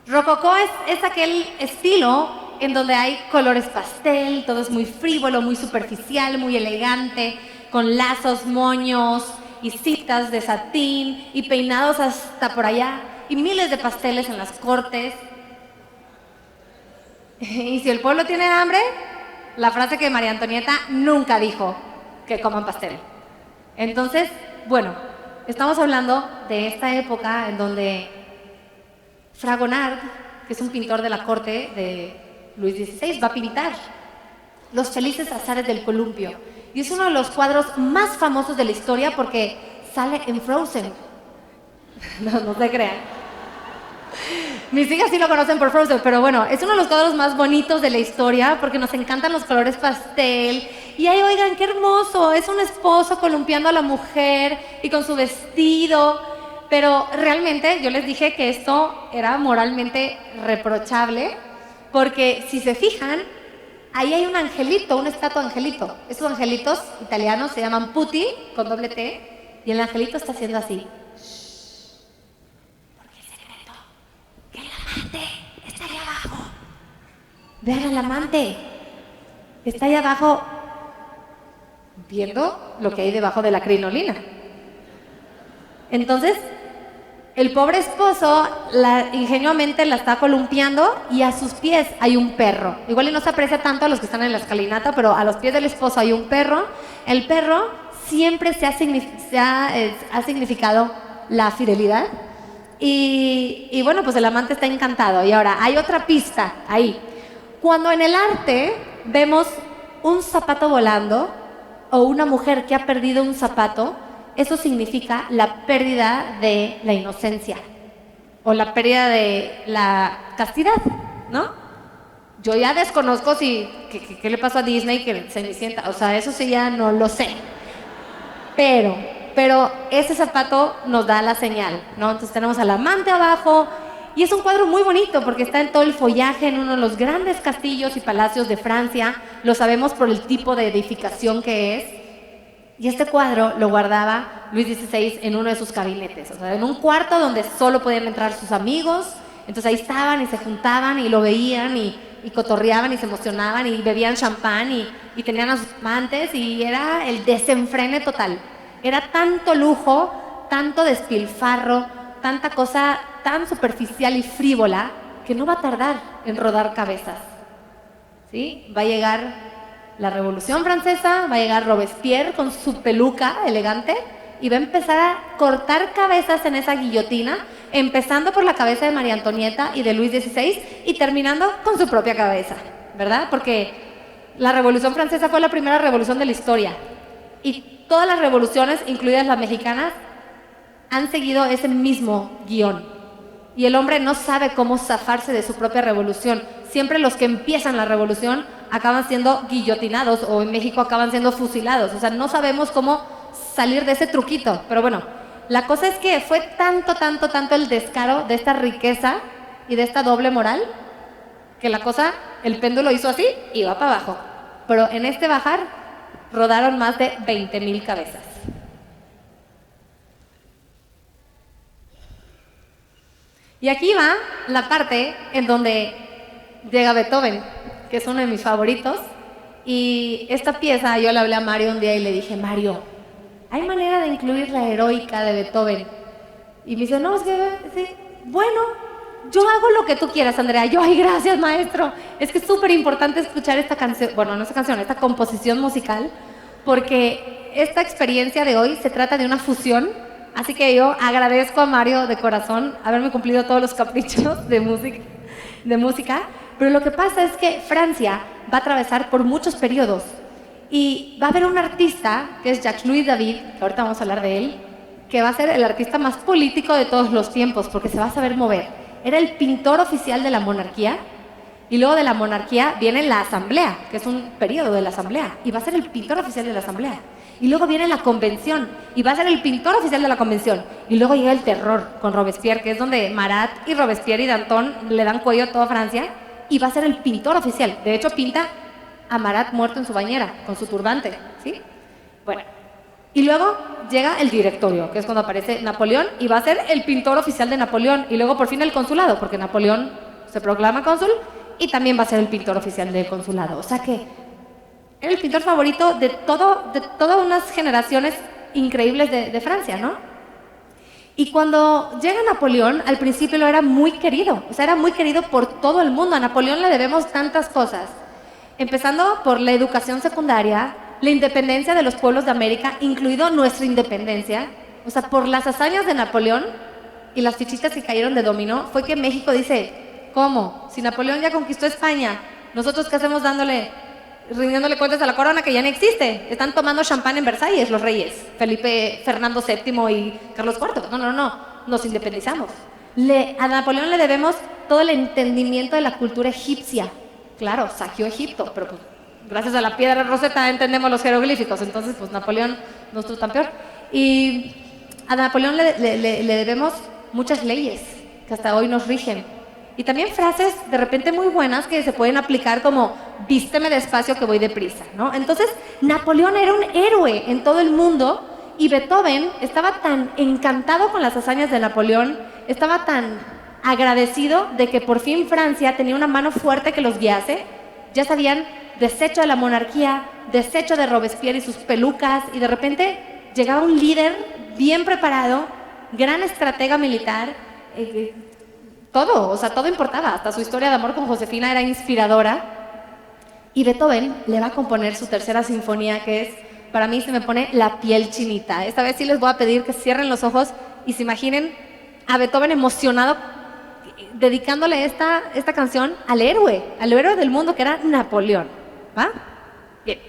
Speaker 3: Rococó es aquel estilo en donde hay colores pastel, todo es muy frívolo, muy superficial, muy elegante, con lazos, moños y citas de satín y peinados hasta por allá y miles de pasteles en las cortes. Y si el pueblo tiene hambre, la frase que María Antonieta nunca dijo, que coman pastel. Entonces, bueno, estamos hablando de esta época en donde Fragonard, que es un pintor de la corte de Luis XVI, va a pintar Los felices azares del columpio. Y es uno de los cuadros más famosos de la historia porque sale en Frozen. No se crean. Mis hijas sí lo conocen por Frozen, pero bueno, es uno de los cuadros más bonitos de la historia porque nos encantan los colores pastel. Y ahí, oigan, qué hermoso, es un esposo columpiando a la mujer y con su vestido. Pero realmente yo les dije que esto era moralmente reprochable porque si se fijan, ahí hay un angelito, una estatua de angelito. Esos angelitos italianos se llaman putti, con doble T, y el angelito está haciendo así. Porque el secreto, que el amante está ahí abajo. Vean al amante, está ahí abajo viendo lo que hay debajo de la crinolina. Entonces, el pobre esposo ingenuamente la está columpiando y a sus pies hay un perro. Igual y no se aprecia tanto a los que están en la escalinata, pero a los pies del esposo hay un perro. El perro siempre ha significado la fidelidad. Y bueno, pues el amante está encantado. Y ahora, hay otra pista ahí. Cuando en el arte vemos un zapato volando o una mujer que ha perdido un zapato, eso significa la pérdida de la inocencia o la pérdida de la castidad, ¿no? Yo ya desconozco qué le pasó a Disney que Cenicienta, o sea, eso sí ya no lo sé. Pero ese zapato nos da la señal, ¿no? Entonces tenemos al amante abajo y es un cuadro muy bonito porque está en todo el follaje en uno de los grandes castillos y palacios de Francia. Lo sabemos por el tipo de edificación que es. Y este cuadro lo guardaba Luis XVI en uno de sus gabinetes, o sea, en un cuarto donde solo podían entrar sus amigos. Entonces ahí estaban y se juntaban y lo veían y cotorreaban y se emocionaban y bebían champán y tenían a sus amantes y era el desenfrene total. Era tanto lujo, tanto despilfarro, tanta cosa tan superficial y frívola que no va a tardar en rodar cabezas, ¿sí? Va a llegar la Revolución Francesa, va a llegar Robespierre con su peluca elegante y va a empezar a cortar cabezas en esa guillotina, empezando por la cabeza de María Antonieta y de Luis XVI y terminando con su propia cabeza, ¿verdad? Porque la Revolución Francesa fue la primera revolución de la historia y todas las revoluciones, incluidas las mexicanas, han seguido ese mismo guión. Y el hombre no sabe cómo zafarse de su propia revolución. Siempre los que empiezan la revolución acaban siendo guillotinados o en México acaban siendo fusilados. O sea, no sabemos cómo salir de ese truquito. Pero bueno, la cosa es que fue tanto el descaro de esta riqueza y de esta doble moral que la cosa, el péndulo hizo así y va para abajo. Pero en este bajar rodaron más de 20,000 cabezas. Y aquí va la parte en donde llega Beethoven, que es uno de mis favoritos. Y esta pieza, yo le hablé a Mario un día y le dije, Mario, ¿hay manera de incluir la heroica de Beethoven? Y me dice, no, es que, sí, bueno, yo hago lo que tú quieras, Andrea. Yo, ay, gracias, maestro. Es que es súper importante escuchar esta canción, bueno, no esta canción, esta composición musical, porque esta experiencia de hoy se trata de una fusión. Así que yo agradezco a Mario de corazón haberme cumplido todos los caprichos de música. Pero lo que pasa es que Francia va a atravesar por muchos periodos y va a haber un artista, que es Jacques-Louis David, que ahorita vamos a hablar de él, que va a ser el artista más político de todos los tiempos, porque se va a saber mover. Era el pintor oficial de la monarquía, y luego de la monarquía viene la asamblea, que es un periodo de la asamblea, y va a ser el pintor oficial de la asamblea. Y luego viene la convención, y va a ser el pintor oficial de la convención. Y luego llega el terror con Robespierre, que es donde Marat y Robespierre y Danton le dan cuello a toda Francia, y va a ser el pintor oficial. De hecho, pinta a Marat muerto en su bañera, con su turbante, ¿sí? Bueno, y luego llega el directorio, que es cuando aparece Napoleón, y va a ser el pintor oficial de Napoleón. Y luego por fin el consulado, porque Napoleón se proclama cónsul, y también va a ser el pintor oficial del consulado. O sea que era el pintor favorito de todas unas generaciones increíbles de Francia, ¿no? Y cuando llega Napoleón, al principio lo era muy querido, o sea, era muy querido por todo el mundo. A Napoleón le debemos tantas cosas, empezando por la educación secundaria, la independencia de los pueblos de América, incluido nuestra independencia. O sea, por las hazañas de Napoleón, y las fichitas que cayeron de dominó fue que México dice, ¿cómo? Si Napoleón ya conquistó España, ¿nosotros qué hacemos rindiéndole cuentas a la corona que ya no existe? Están tomando champán en Versalles los reyes, Fernando VII y Carlos IV. No, nos independizamos. A Napoleón le debemos todo el entendimiento de la cultura egipcia. Claro, saqueó Egipto, pero pues, gracias a la piedra Rosetta entendemos los jeroglíficos, entonces pues Napoleón no estuvo tan peor. Y a Napoleón le debemos muchas leyes que hasta hoy nos rigen. Y también frases de repente muy buenas que se pueden aplicar como vísteme despacio que voy deprisa, ¿no? Entonces, Napoleón era un héroe en todo el mundo y Beethoven estaba tan encantado con las hazañas de Napoleón, estaba tan agradecido de que por fin Francia tenía una mano fuerte que los guiase. Ya sabían desecho de la monarquía, desecho de Robespierre y sus pelucas, y de repente llegaba un líder bien preparado, gran estratega militar, todo importaba, hasta su historia de amor con Josefina era inspiradora. Y Beethoven le va a componer su tercera sinfonía, que es, para mí se me pone la piel chinita. Esta vez sí les voy a pedir que cierren los ojos y se imaginen a Beethoven emocionado dedicándole esta canción al héroe del mundo que era Napoleón. ¿Va? Bien.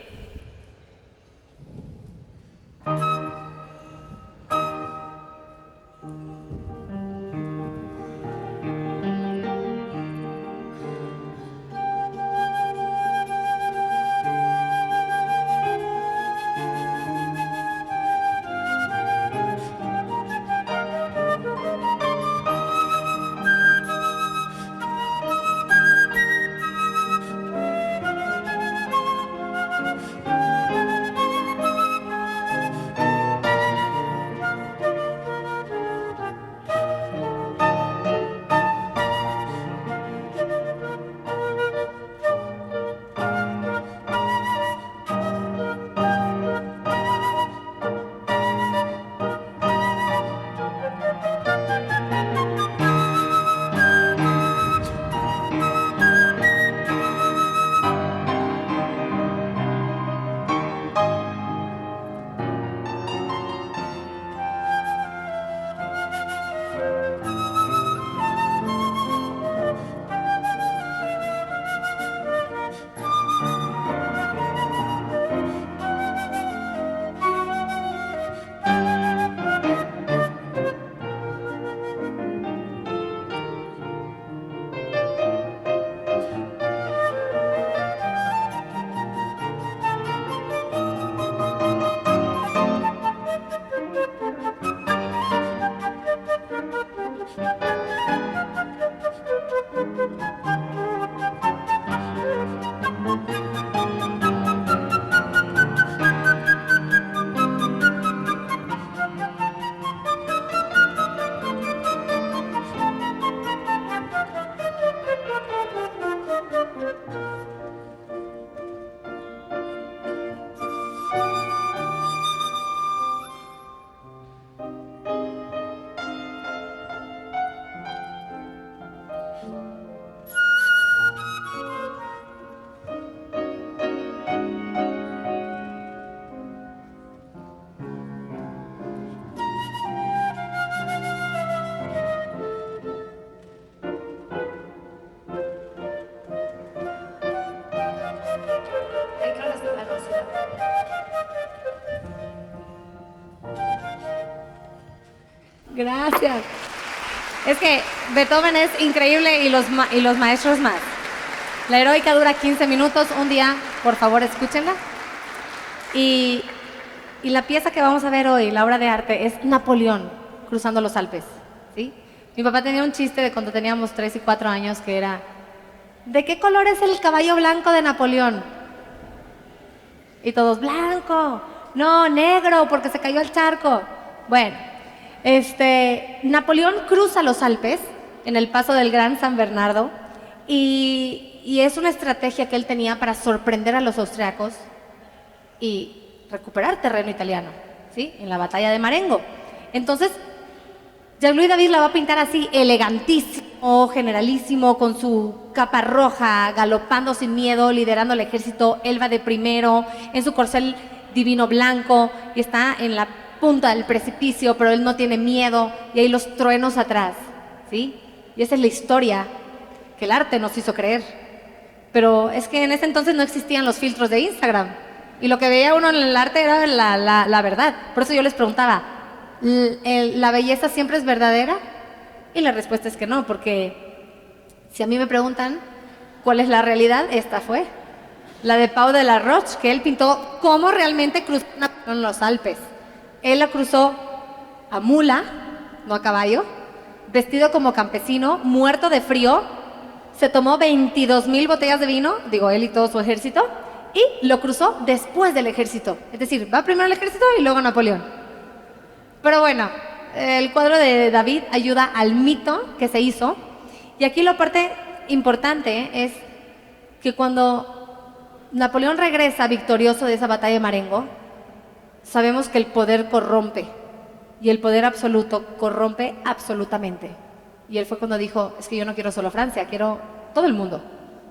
Speaker 3: Gracias. Es que Beethoven es increíble y los maestros más. La heroica dura 15 minutos. Un día, por favor, escúchenla. Y la pieza que vamos a ver hoy, la obra de arte, es Napoleón cruzando los Alpes, ¿sí? Mi papá tenía un chiste de cuando teníamos 3 y 4 años que era: ¿de qué color es el caballo blanco de Napoleón? Y todos, blanco. No, negro, porque se cayó al charco. Bueno, Napoleón cruza los Alpes en el paso del Gran San Bernardo y es una estrategia que él tenía para sorprender a los austriacos y recuperar terreno italiano, ¿sí? En la batalla de Marengo. Entonces, Jean-Louis David la va a pintar así, elegantísimo, generalísimo, con su capa roja, galopando sin miedo, liderando el ejército. Él va de primero, en su corcel divino blanco, y está en la punta del precipicio, pero él no tiene miedo y hay los truenos atrás, ¿sí? Y esa es la historia que el arte nos hizo creer. Pero es que en ese entonces no existían los filtros de Instagram y lo que veía uno en el arte era la verdad. Por eso yo les preguntaba, ¿la belleza siempre es verdadera? Y la respuesta es que no, porque si a mí me preguntan cuál es la realidad, esta fue la de Pau de la Roche, que él pintó cómo realmente cruzó en los Alpes. Él la cruzó a mula, no a caballo, vestido como campesino, muerto de frío, se tomó 22,000 botellas de vino, digo él y todo su ejército, y lo cruzó después del ejército. Es decir, va primero el ejército y luego Napoleón. Pero bueno, el cuadro de David ayuda al mito que se hizo. Y aquí la parte importante es que cuando Napoleón regresa victorioso de esa batalla de Marengo, sabemos que el poder corrompe. Y el poder absoluto corrompe absolutamente. Y él fue cuando dijo, es que yo no quiero solo Francia, quiero todo el mundo.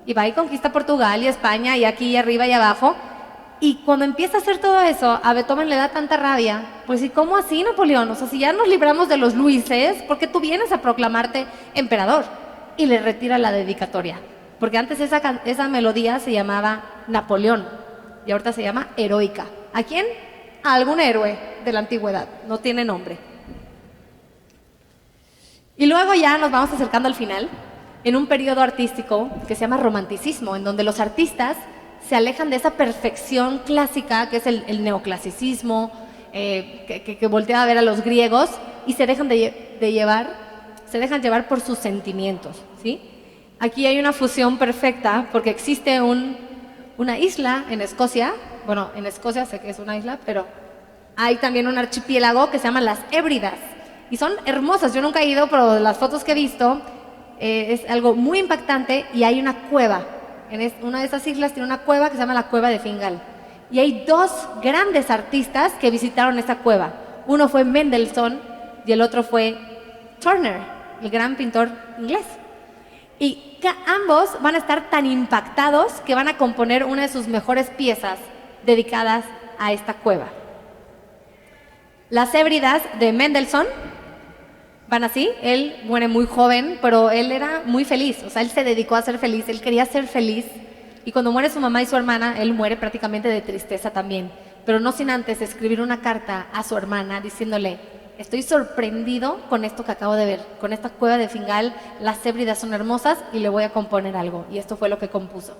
Speaker 3: Y va y conquista Portugal y España y aquí y arriba y abajo. Y cuando empieza a hacer todo eso, a Beethoven le da tanta rabia. Pues ¿y cómo así, Napoleón? O sea, si ya nos libramos de los Luises, ¿por qué tú vienes a proclamarte emperador? Y le retira la dedicatoria. Porque antes esa melodía se llamaba Napoleón y ahorita se llama Heroica. ¿A quién? A algún héroe de la antigüedad. No tiene nombre. Y luego ya nos vamos acercando al final, en un periodo artístico que se llama romanticismo, en donde los artistas se alejan de esa perfección clásica que es el neoclasicismo, que voltea a ver a los griegos y se dejan llevar por sus sentimientos, ¿sí? Aquí hay una fusión perfecta porque existe una isla en Escocia, bueno, en Escocia sé que es una isla, pero hay también un archipiélago que se llama las Hébridas y son hermosas. Yo nunca he ido, pero las fotos que he visto es algo muy impactante y hay una cueva. Una de esas islas tiene una cueva que se llama la Cueva de Fingal. Y hay dos grandes artistas que visitaron esta cueva. Uno fue Mendelssohn y el otro fue Turner, el gran pintor inglés. Y ambos van a estar tan impactados que van a componer una de sus mejores piezas dedicadas a esta cueva. Las Hébridas de Mendelssohn van así. Él muere muy joven, pero él era muy feliz. O sea, él se dedicó a ser feliz, él quería ser feliz. Y cuando muere su mamá y su hermana, él muere prácticamente de tristeza también. Pero no sin antes escribir una carta a su hermana diciéndole: estoy sorprendido con esto que acabo de ver, con esta cueva de Fingal, las Hébridas son hermosas y le voy a componer algo. Y esto fue lo que compuso.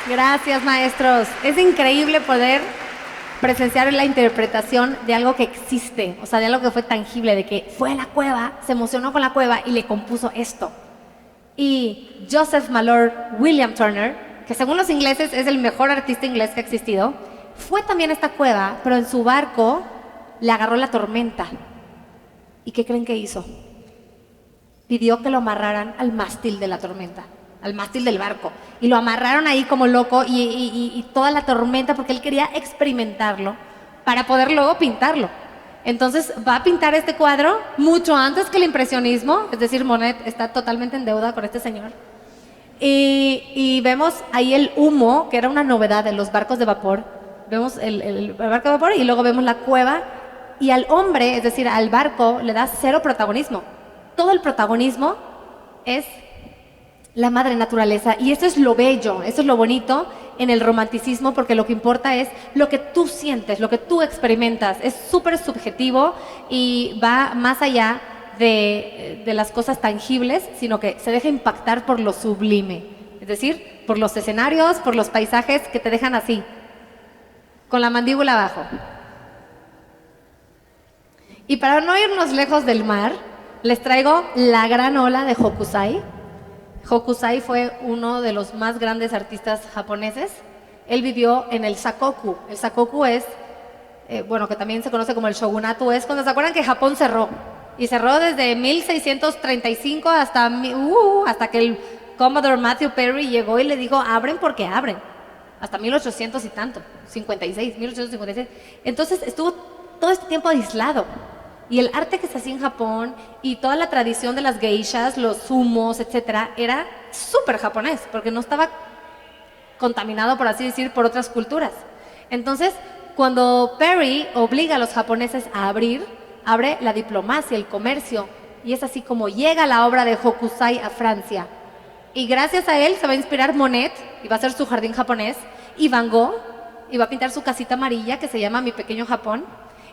Speaker 3: Gracias, maestros. Es increíble poder presenciar la interpretación de algo que existe, o sea, de algo que fue tangible, de que fue a la cueva, se emocionó con la cueva y le compuso esto. Y Joseph Malord William Turner, que según los ingleses es el mejor artista inglés que ha existido, fue también a esta cueva, pero en su barco le agarró la tormenta. ¿Y qué creen que hizo? Pidió que lo amarraran al mástil de la tormenta, al mástil del barco. Y lo amarraron ahí como loco y toda la tormenta, porque él quería experimentarlo para poder luego pintarlo. Entonces va a pintar este cuadro mucho antes que el impresionismo, es decir, Monet está totalmente en deuda con este señor. Y vemos ahí el humo, que era una novedad en los barcos de vapor. Vemos el barco de vapor y luego vemos la cueva. Y al hombre, es decir, al barco, le da cero protagonismo. Todo el protagonismo es la madre naturaleza. Y eso es lo bello, eso es lo bonito en el romanticismo, porque lo que importa es lo que tú sientes, lo que tú experimentas. Es súper subjetivo y va más allá de las cosas tangibles, sino que se deja impactar por lo sublime. Es decir, por los escenarios, por los paisajes que te dejan así, con la mandíbula abajo. Y para no irnos lejos del mar, les traigo la gran ola de Hokusai. Hokusai fue uno de los más grandes artistas japoneses. Él vivió en el Sakoku. El Sakoku es, bueno, que también se conoce como el shogunato, es cuando se acuerdan que Japón cerró. Y cerró desde 1635 hasta que el Commodore Matthew Perry llegó y le dijo, abren porque abren. Hasta 1800 y tanto, 1856. Entonces estuvo todo este tiempo aislado. Y el arte que se hacía en Japón y toda la tradición de las geishas, los sumos, etcétera, era súper japonés, porque no estaba contaminado, por así decir, por otras culturas. Entonces, cuando Perry obliga a los japoneses a abrir, abre la diplomacia, el comercio, y es así como llega la obra de Hokusai a Francia. Y gracias a él se va a inspirar Monet, y va a hacer su jardín japonés, y Van Gogh, y va a pintar su casita amarilla que se llama Mi Pequeño Japón,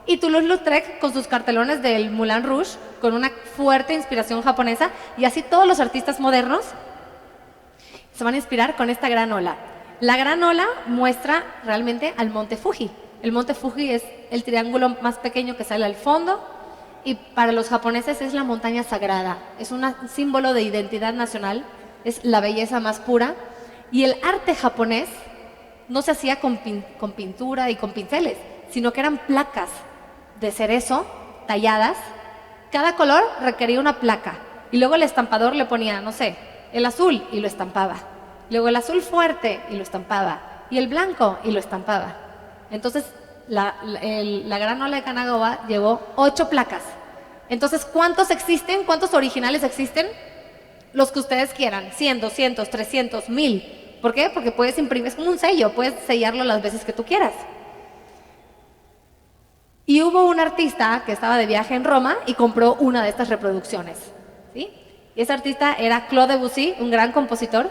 Speaker 3: y Toulouse-Lautrec con sus cartelones del Moulin Rouge, con una fuerte inspiración japonesa, y así todos los artistas modernos se van a inspirar con esta gran ola. La gran ola muestra realmente al Monte Fuji. El Monte Fuji es el triángulo más pequeño que sale al fondo, y para los japoneses es la montaña sagrada, es un símbolo de identidad nacional, es la belleza más pura, y el arte japonés no se hacía con pintura y con pinceles, sino que eran placas de cerezo talladas. Cada color requería una placa y luego el estampador le ponía, no sé, el azul y lo estampaba, luego el azul fuerte y lo estampaba, y el blanco y lo estampaba. Entonces la gran ola de Kanagawa llevó 8 placas. Entonces, ¿cuántos existen? ¿Cuántos originales existen? Los que ustedes quieran, 100, 200, 300, 1000. ¿Por qué? Porque puedes imprimir, es como un sello, puedes sellarlo las veces que tú quieras. Y hubo un artista que estaba de viaje en Roma y compró una de estas reproducciones, ¿sí? Y ese artista era Claude Debussy, un gran compositor,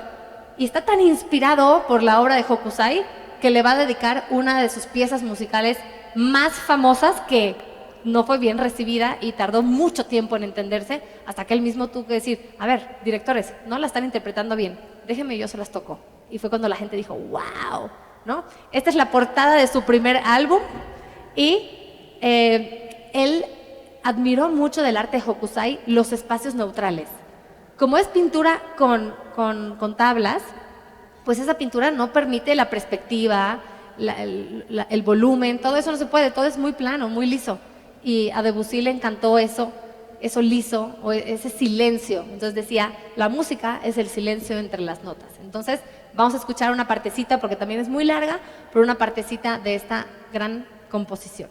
Speaker 3: y está tan inspirado por la obra de Hokusai que le va a dedicar una de sus piezas musicales más famosas, que no fue bien recibida y tardó mucho tiempo en entenderse, hasta que él mismo tuvo que decir, a ver, directores, no la están interpretando bien, déjenme, yo se las toco. Y fue cuando la gente dijo, wow, ¿no? Esta es la portada de su primer álbum, y él admiró mucho del arte de Hokusai los espacios neutrales. Como es pintura con tablas, pues esa pintura no permite la perspectiva, el volumen, todo eso no se puede, todo es muy plano, muy liso. Y a Debussy le encantó eso liso, o ese silencio. Entonces decía, la música es el silencio entre las notas. Entonces vamos a escuchar una partecita, porque también es muy larga, pero una partecita de esta gran composición.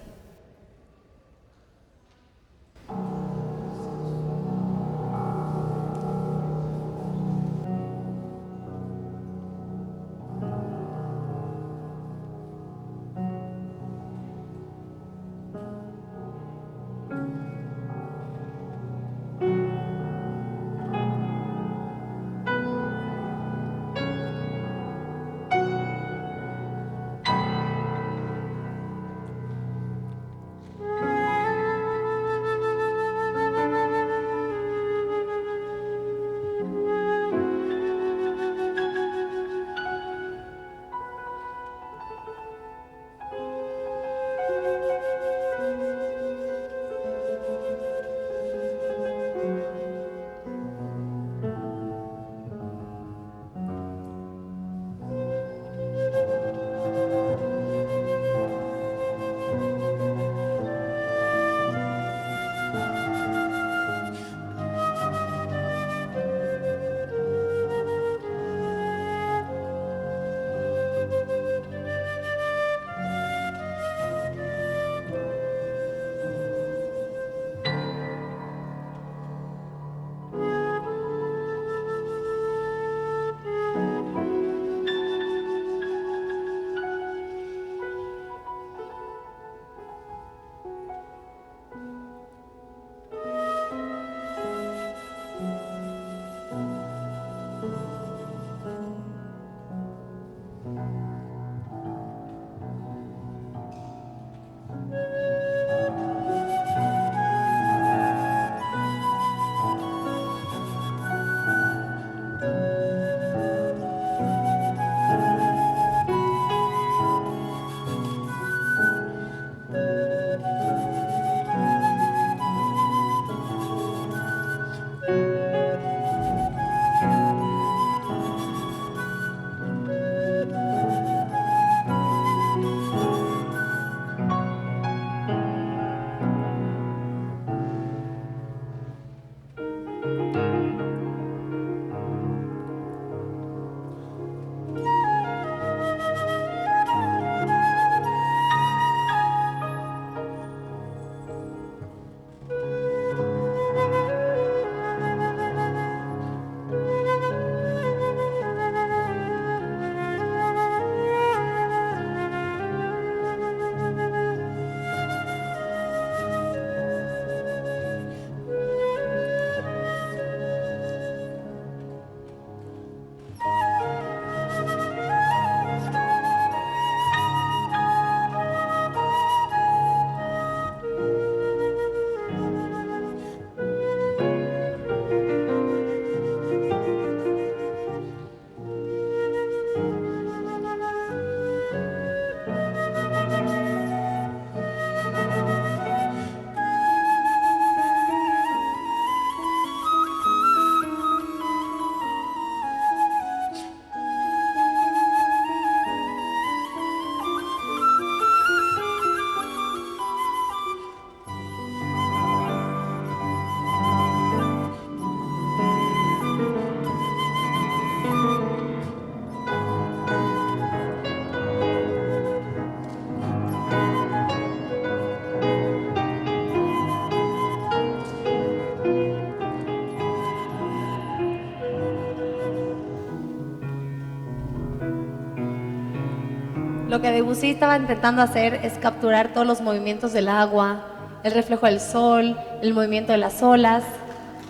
Speaker 3: Lo que Debussy estaba intentando hacer es capturar todos los movimientos del agua, el reflejo del sol, el movimiento de las olas.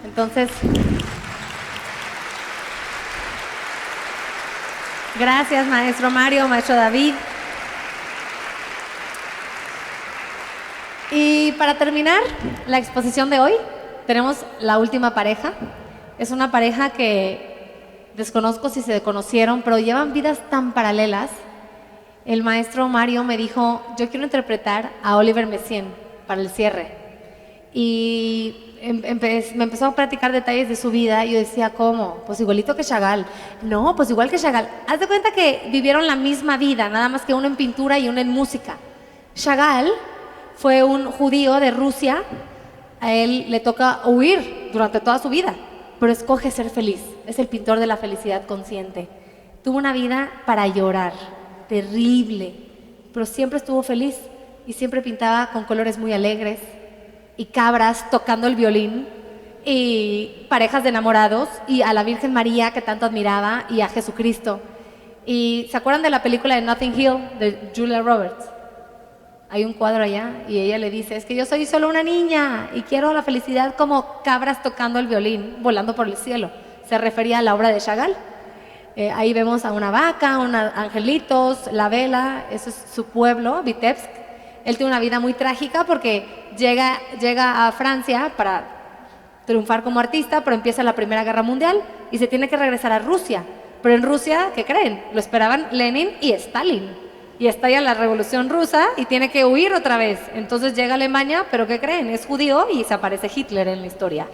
Speaker 3: Entonces, gracias, maestro Mario, maestro David. Y para terminar la exposición de hoy, tenemos la última pareja. Es una pareja que desconozco si se conocieron, pero llevan vidas tan paralelas. El maestro Mario me dijo, yo quiero interpretar a Oliver Messiaen para el cierre. Y me empezó a platicar detalles de su vida y yo decía, ¿cómo? Pues igualito que Chagall. No, pues igual que Chagall. Haz de cuenta que vivieron la misma vida, nada más que uno en pintura y uno en música. Chagall fue un judío de Rusia, a él le toca huir durante toda su vida, pero escoge ser feliz, es el pintor de la felicidad consciente. Tuvo una vida para llorar, terrible, pero siempre estuvo feliz y siempre pintaba con colores muy alegres y cabras tocando el violín y parejas de enamorados y a la Virgen María que tanto admiraba y a Jesucristo. ¿Y se acuerdan de la película de Notting Hill de Julia Roberts? Hay un cuadro allá y ella le dice, es que yo soy solo una niña y quiero la felicidad como cabras tocando el violín, volando por el cielo. Se refería a la obra de Chagall. Ahí vemos a una vaca, unos angelitos, la vela, eso es su pueblo, Vitebsk. Él tiene una vida muy trágica porque llega a Francia para triunfar como artista, pero empieza la Primera Guerra Mundial y se tiene que regresar a Rusia. Pero en Rusia, ¿qué creen? Lo esperaban Lenin y Stalin. Y estalla la Revolución Rusa y tiene que huir otra vez. Entonces llega a Alemania, pero ¿qué creen? Es judío y se aparece Hitler en la historia.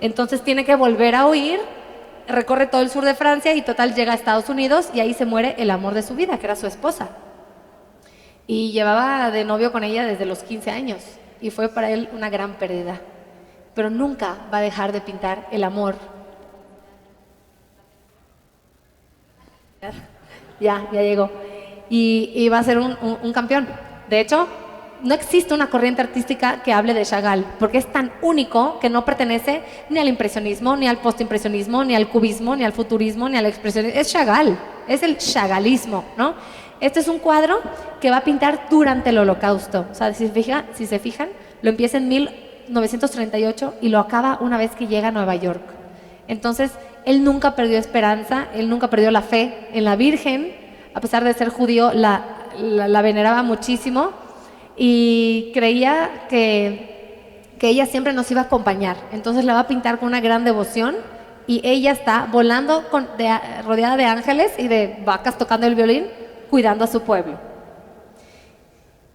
Speaker 3: Entonces tiene que volver a huir, recorre todo el sur de Francia y total llega a Estados Unidos y ahí se muere el amor de su vida, que era su esposa. Y llevaba de novio con ella desde los 15 años y fue para él una gran pérdida. Pero nunca va a dejar de pintar el amor. Ya llegó. Y va a ser un campeón. De hecho, no existe una corriente artística que hable de Chagall, porque es tan único que no pertenece ni al impresionismo, ni al postimpresionismo, ni al cubismo, ni al futurismo, ni al expresionismo. Es Chagall, es el chagallismo, ¿no? Este es un cuadro que va a pintar durante el Holocausto. O sea, si se fijan, lo empieza en 1938 y lo acaba una vez que llega a Nueva York. Entonces, él nunca perdió esperanza, él nunca perdió la fe en la Virgen. A pesar de ser judío, la veneraba muchísimo y creía que ella siempre nos iba a acompañar. Entonces la va a pintar con una gran devoción y ella está volando rodeada de ángeles y de vacas tocando el violín, cuidando a su pueblo.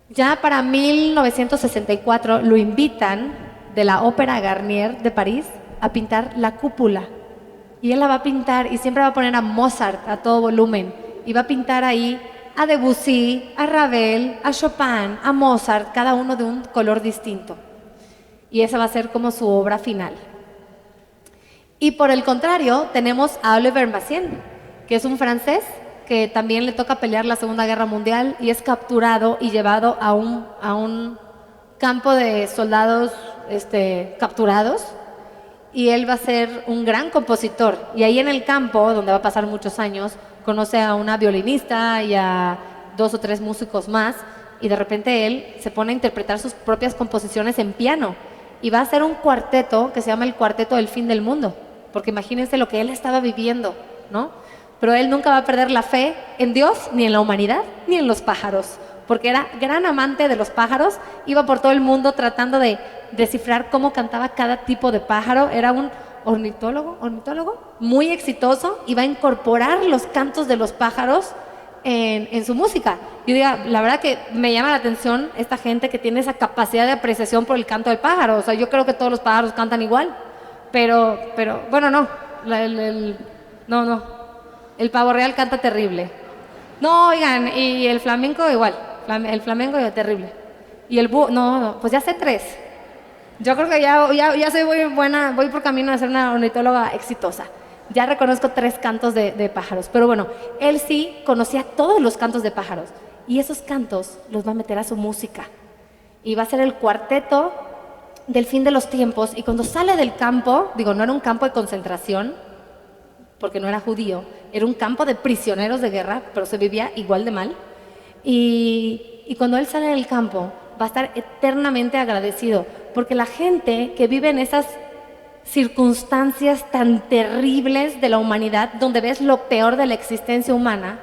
Speaker 3: Ya para 1964 lo invitan de la Ópera Garnier de París a pintar la cúpula. Y él la va a pintar y siempre va a poner a Mozart a todo volumen. Y va a pintar ahí a Debussy, a Ravel, a Chopin, a Mozart, cada uno de un color distinto. Y esa va a ser como su obra final. Y por el contrario, tenemos a Oliver Messiaen, que es un francés que también le toca pelear la Segunda Guerra Mundial y es capturado y llevado a un campo de soldados capturados. Y él va a ser un gran compositor. Y ahí en el campo, donde va a pasar muchos años, conoce a una violinista y a 2 o 3 músicos más y de repente él se pone a interpretar sus propias composiciones en piano y va a hacer un cuarteto que se llama el Cuarteto del Fin del Mundo, porque imagínense lo que él estaba viviendo, ¿no? Pero él nunca va a perder la fe en Dios, ni en la humanidad, ni en los pájaros, porque era gran amante de los pájaros, iba por todo el mundo tratando de descifrar cómo cantaba cada tipo de pájaro, era un ornitólogo muy exitoso y va a incorporar los cantos de los pájaros en su música. Yo digo, la verdad que me llama la atención esta gente que tiene esa capacidad de apreciación por el canto del pájaro. O sea, yo creo que todos los pájaros cantan igual, pero bueno, no, no, el pavo real canta terrible. No, oigan, y el flamenco igual, el flamenco es terrible. Y el búho, no, pues ya sé 3. Yo creo que ya soy muy buena, voy por camino a ser una ornitóloga exitosa. Ya reconozco 3 cantos de pájaros, pero bueno, él sí conocía todos los cantos de pájaros y esos cantos los va a meter a su música y va a ser el cuarteto del fin de los tiempos. Y cuando sale del campo, digo, no era un campo de concentración porque no era judío, era un campo de prisioneros de guerra, pero se vivía igual de mal. Y cuando Él sale del campo, va a estar eternamente agradecido, porque la gente que vive en esas circunstancias tan terribles de la humanidad, donde ves lo peor de la existencia humana,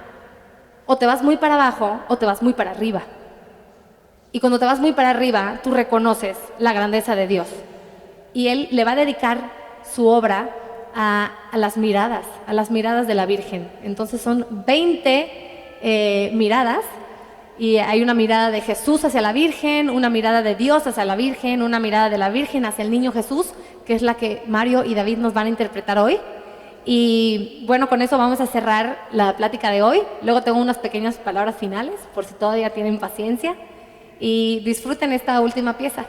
Speaker 3: o te vas muy para abajo o te vas muy para arriba. Y cuando te vas muy para arriba, tú reconoces la grandeza de Dios. Y Él le va a dedicar su obra a las miradas de la Virgen. Entonces son 20 miradas, y hay una mirada de Jesús hacia la Virgen, una mirada de Dios hacia la Virgen, una mirada de la Virgen hacia el niño Jesús, que es la que Mario y David nos van a interpretar hoy. Y bueno, con eso vamos a cerrar la plática de hoy. Luego tengo unas pequeñas palabras finales, por si todavía tienen paciencia. Y disfruten esta última pieza.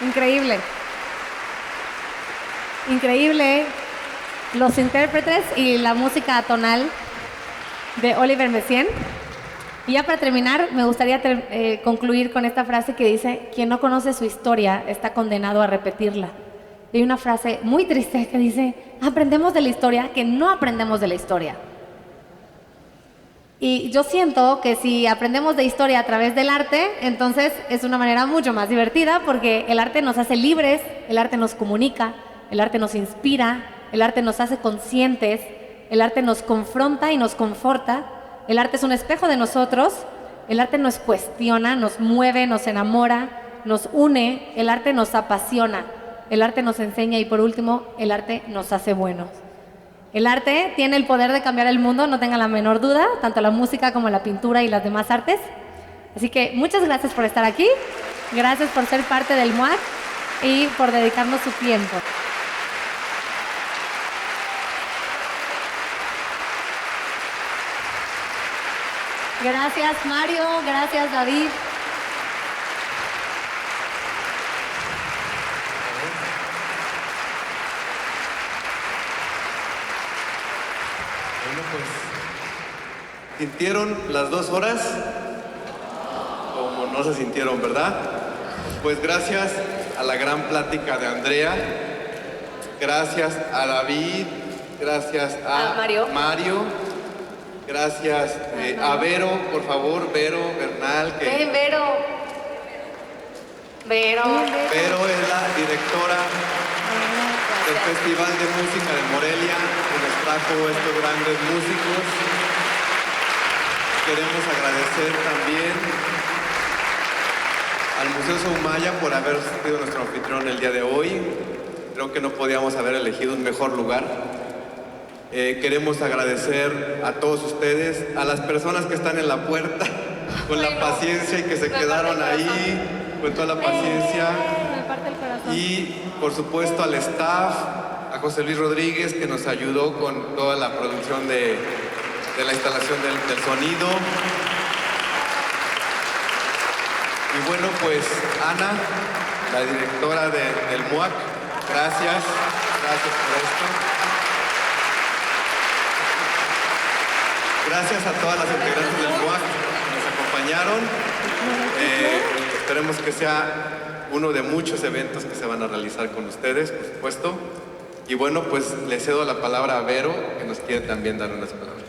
Speaker 3: Increíble. Increíble los intérpretes y la música tonal de Oliver Messiaen. Y ya para terminar, me gustaría concluir con esta frase que dice: quien no conoce su historia está condenado a repetirla. Y hay una frase muy triste que dice: aprendemos de la historia que no aprendemos de la historia. Y yo siento que si aprendemos de historia a través del arte, entonces es una manera mucho más divertida, porque el arte nos hace libres, el arte nos comunica, el arte nos inspira, el arte nos hace conscientes, el arte nos confronta y nos conforta, el arte es un espejo de nosotros, el arte nos cuestiona, nos mueve, nos enamora, nos une, el arte nos apasiona, el arte nos enseña y por último, el arte nos hace buenos. El arte tiene el poder de cambiar el mundo, no tengan la menor duda, tanto la música como la pintura y las demás artes. Así que muchas gracias por estar aquí, gracias por ser parte del MUAC y por dedicarnos su tiempo. Gracias, Mario. Gracias, David.
Speaker 4: Bueno, pues, ¿sintieron las 2 horas? Como no se sintieron, ¿verdad? Pues gracias a la gran plática de Andrea, gracias a David, gracias a Mario, gracias a Vero, por favor, Vero Bernal, que
Speaker 3: Ven, Vero. Vero.
Speaker 4: Vero es la directora del Festival de Música de Morelia, que nos trajo estos grandes músicos. Queremos agradecer también al Museo Soumaya por haber sido nuestro anfitrión el día de hoy. Creo que no podíamos haber elegido un mejor lugar. Queremos agradecer a todos ustedes, a las personas que están en la puerta, con la paciencia y que se quedaron ahí, con toda la paciencia.
Speaker 3: Me parte el corazón.
Speaker 4: Y por supuesto al staff, a José Luis Rodríguez, que nos ayudó con toda la producción de la instalación del sonido. Y bueno, pues Ana, la directora del MUAC, gracias por esto. Gracias a todas las integrantes del MUAC que nos acompañaron. Esperemos que sea uno de muchos eventos que se van a realizar con ustedes, por supuesto. Y bueno, pues le cedo la palabra a Vero, que nos quiere también dar unas palabras.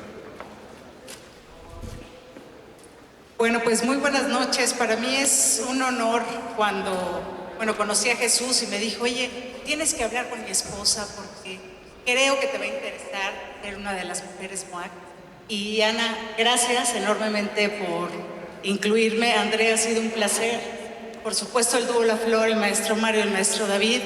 Speaker 5: Bueno, pues muy buenas noches. Para mí es un honor cuando, conocí a Jesús y me dijo, oye, tienes que hablar con mi esposa porque creo que te va a interesar ser una de las mujeres MUAC. Y Ana, gracias enormemente por incluirme. Andrea, ha sido un placer. Por supuesto, el dúo La Flor, el maestro Mario, el maestro David.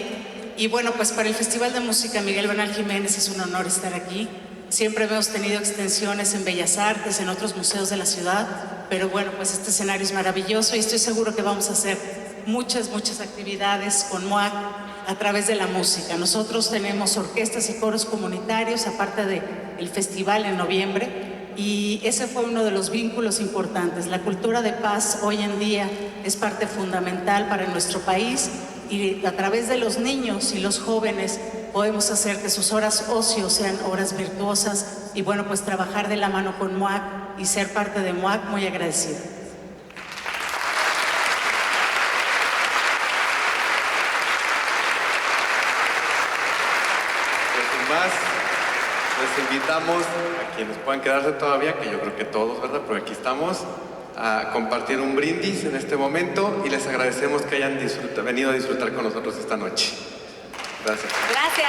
Speaker 5: Y bueno, pues para el Festival de Música Miguel Bernal Jiménez es un honor estar aquí. Siempre hemos tenido extensiones en Bellas Artes, en otros museos de la ciudad, pero bueno, pues este escenario es maravilloso y estoy seguro que vamos a hacer muchas actividades con MUAC a través de la música. Nosotros tenemos orquestas y coros comunitarios, aparte del festival en noviembre, y ese fue uno de los vínculos importantes. La cultura de paz hoy en día es parte fundamental para nuestro país y a través de los niños y los jóvenes podemos hacer que sus horas ocio sean horas virtuosas y bueno, pues trabajar de la mano con MUAC y ser parte de MUAC, muy agradecida.
Speaker 4: Pues sin más, les invitamos a quienes puedan quedarse todavía, que yo creo que todos, ¿verdad? Pero aquí estamos, a compartir un brindis en este momento y les agradecemos que hayan venido a disfrutar con nosotros esta noche. Gracias.
Speaker 3: Gracias.